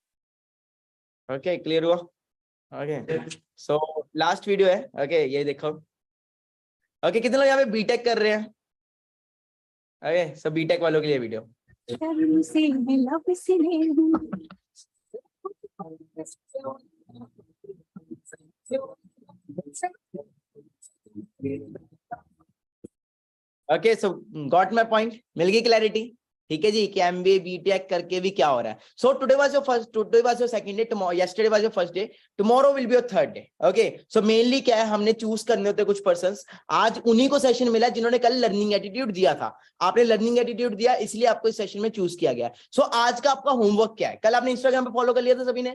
ओके क्लियर हुआ? ओके, सो लास्ट वीडियो है। ओके ये देखो, ओके, कितने लोग यहाँ पे बीटेक कर रहे हैं? ओके, सब बीटेक वालों के लिए video. Okay, so got my point, मिल गई क्लैरिटी? ठीक है जी, कि एमबीए बीटेक करके भी क्या हो रहा है। So today was your first, today was your second day, tomorrow yesterday was your first day, tomorrow will be your third day. Okay, so mainly क्या है, हमने चूज करने होते कुछ पर्संस। आज उन्हीं को सेशन मिला जिन्होंने कल लर्निंग एटीट्यूड दिया था। आपने लर्निंग एटीट्यूड दिया, इसलिए आपको इस सेशन में चूज किया गया। सो आज का आपका होमवर्क क्या है? कल आपने इंस्टाग्राम पे फॉलो कर लिया था सभी ने,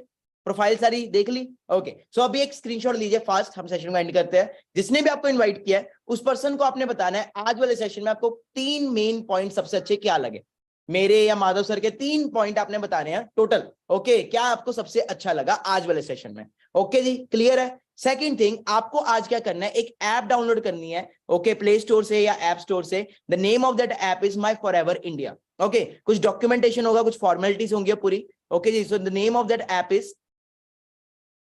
प्रोफाइल सारी देख ली? ओके, सो अभी एक स्क्रीनशॉट लीजिए फास्ट, हम सेशन को एंड करते हैं। जिसने भी आपको इनवाइट किया है उस पर्सन को आपने बताना है आज वाले सेशन में आपको 3 मेन पॉइंट सबसे अच्छे क्या लगे। मेरे या माधव सर के 3 पॉइंट आपने बताने हैं टोटल। ओके, क्या आपको सबसे अच्छा लगा आज वाले सेशन में? ओके जी, क्लियर है? सेकंड थिंग, आपको आज क्या करना है, एक ऐप डाउनलोड करनी है। ओके, प्ले स्टोर से या ऐप स्टोर से। The name of that app is my forever India. Okay, कुछ डॉक्यूमेंटेशन होगा, कुछ फॉर्मेलिटीज होंगी पूरी। ओके जी, so the name of that app is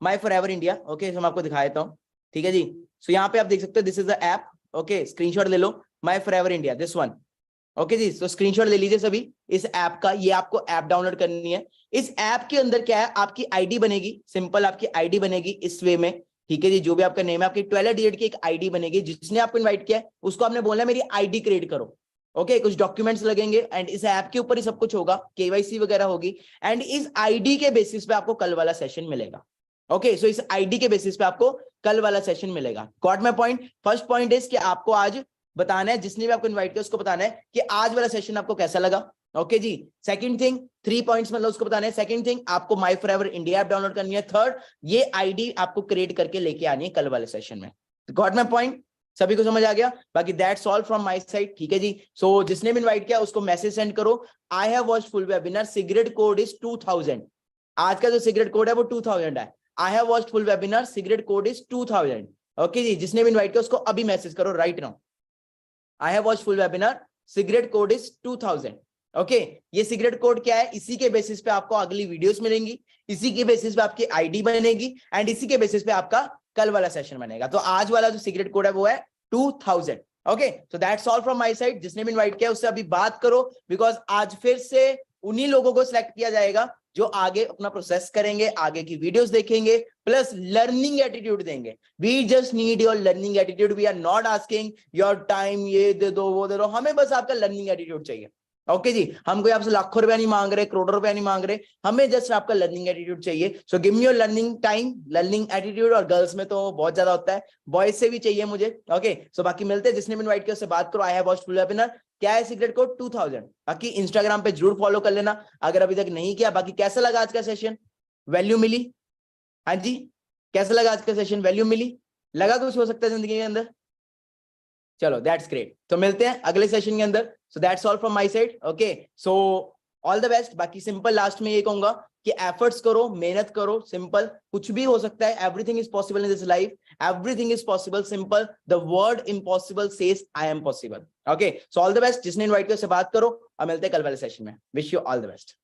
my forever India. Okay, हम आपको दिखा देता हूँ। ठीक है जी, सो यहाँ पे आप देख सकते हो, this is the app. Okay, screenshot ले लो, my forever India, this one. Okay जी, तो स्क्रीनशॉट ले लीजिए सभी इस ऐप का। ये आपको ऐप डाउनलोड करनी है। इस ऐप के अंदर क्या है, आपकी आईडी बनेगी, सिंपल आपकी आईडी बनेगी इस वे में। ठीक है जी, जो भी आपका नेम है, आपकी 12 डिजिट की एक आईडी बनेगी। जिसने आपको इनवाइट किया है उसको आपने बोलना है मेरी आईडी क्रिएट करो। ओके, कुछ डॉक्यूमेंट्स लगेंगे एंड इस ऐप के ऊपर ही सब कुछ होगा, केवाईसी वगैरह होगी। एंड इस आईडी के बेसिस पे आपको कल वाला सेशन मिलेगा। ओके, सो इस आईडी के बेसिस पे आपको कल वाला सेशन मिलेगा। Got my point? First point is कि आपको आज बताना है, जिसने भी आपको इनवाइट किया उसको बताना है कि आज वाला सेशन आपको कैसा लगा। ओके जी, सेकंड थिंग, 3 पॉइंट्स मतलब उसको बताना है। सेकंड थिंग, आपको माई फॉरएवर इंडिया ऐप डाउनलोड करनी है। थर्ड, ये आईडी आपको क्रिएट करके लेके आनी है कल वाले सेशन में। Got my point? सभी को समझ आ गया? बाकी that's all from my side. ठीक है जी, सो जिसने भी इनवाइट किया उसको मैसेज सेंड करो, आई have watched full webinar, cigarette code is 2000। आज का जो सिगरेट कोड है वो 2000 है। I have watched full webinar, cigarette code is 2000। Okay जी, जिसने भी इनवाइट किया उसको अभी मैसेज करो right now, I have watched full webinar, cigarette code is 2000। Okay, ये सिगरेट कोड क्या है? इसी के बेसिस पे आपको अगली वीडियोस मिलेंगी, इसी के बेसिस पे आपकी आईडी बनेगी एंड इसी के बेसिस पे आपका कल वाला सेशन बनेगा। तो आज वाला जो सिगरेट कोड है वो है 2000। Okay, so that's all from my side. जिसने भी इनवाइट किया उससे अभी बात करो, बिकॉज आज फिर से उन्हीं लोगों को सिलेक्ट किया जाएगा जो आगे अपना प्रोसेस करेंगे, आगे की वीडियोस देखेंगे, प्लस लर्निंग एटीट्यूड देंगे। We just need your learning attitude. We are not asking your time, ये दे दो वो दे दो, हमें बस आपका लर्निंग एटीट्यूड चाहिए। ओके जी, हम कोई आपसे लाखों रुपया नहीं मांग रहे, करोड़ों रुपया नहीं मांग रहे, हमें जस्ट आपका लर्निंग एटीट्यूड चाहिए। So give me your learning time, learning attitude. और गर्ल्स में तो बहुत ज्यादा होता है, बॉयज से भी चाहिए मुझे। ओके, सो बाकी मिलते हैं, जिसने भी इनवाइट किया उससे बात करो। आई हैव वॉच्ड फुल वेबिनार, क्या है सिगरेट कोड 2000। बाकी इंस्टाग्राम पे जरूर फॉलो कर लेना अगर अभी तक नहीं किया। बाकी कैसा लगा आज का सेशन? वैल्यू मिली? हाँ जी, कैसा लगा आज का सेशन? वैल्यू मिली? लगा कुछ हो सकता है जिंदगी के अंदर? चलो, दैट्स ग्रेट। तो मिलते हैं अगले सेशन के अंदर। So that's all from my side. Okay, so all the best. बाकी सिंपल लास्ट में ये कहूंगा कि एफर्ट्स करो, मेहनत करो, सिंपल कुछ भी हो सकता है। Everything is possible in this life, everything is possible, simple. The word impossible says I am possible. Okay, so all the best. जिसने इनवाइट किया उससे बात करो और मिलते हैं कल वाले सेशन में। Wish you all the best.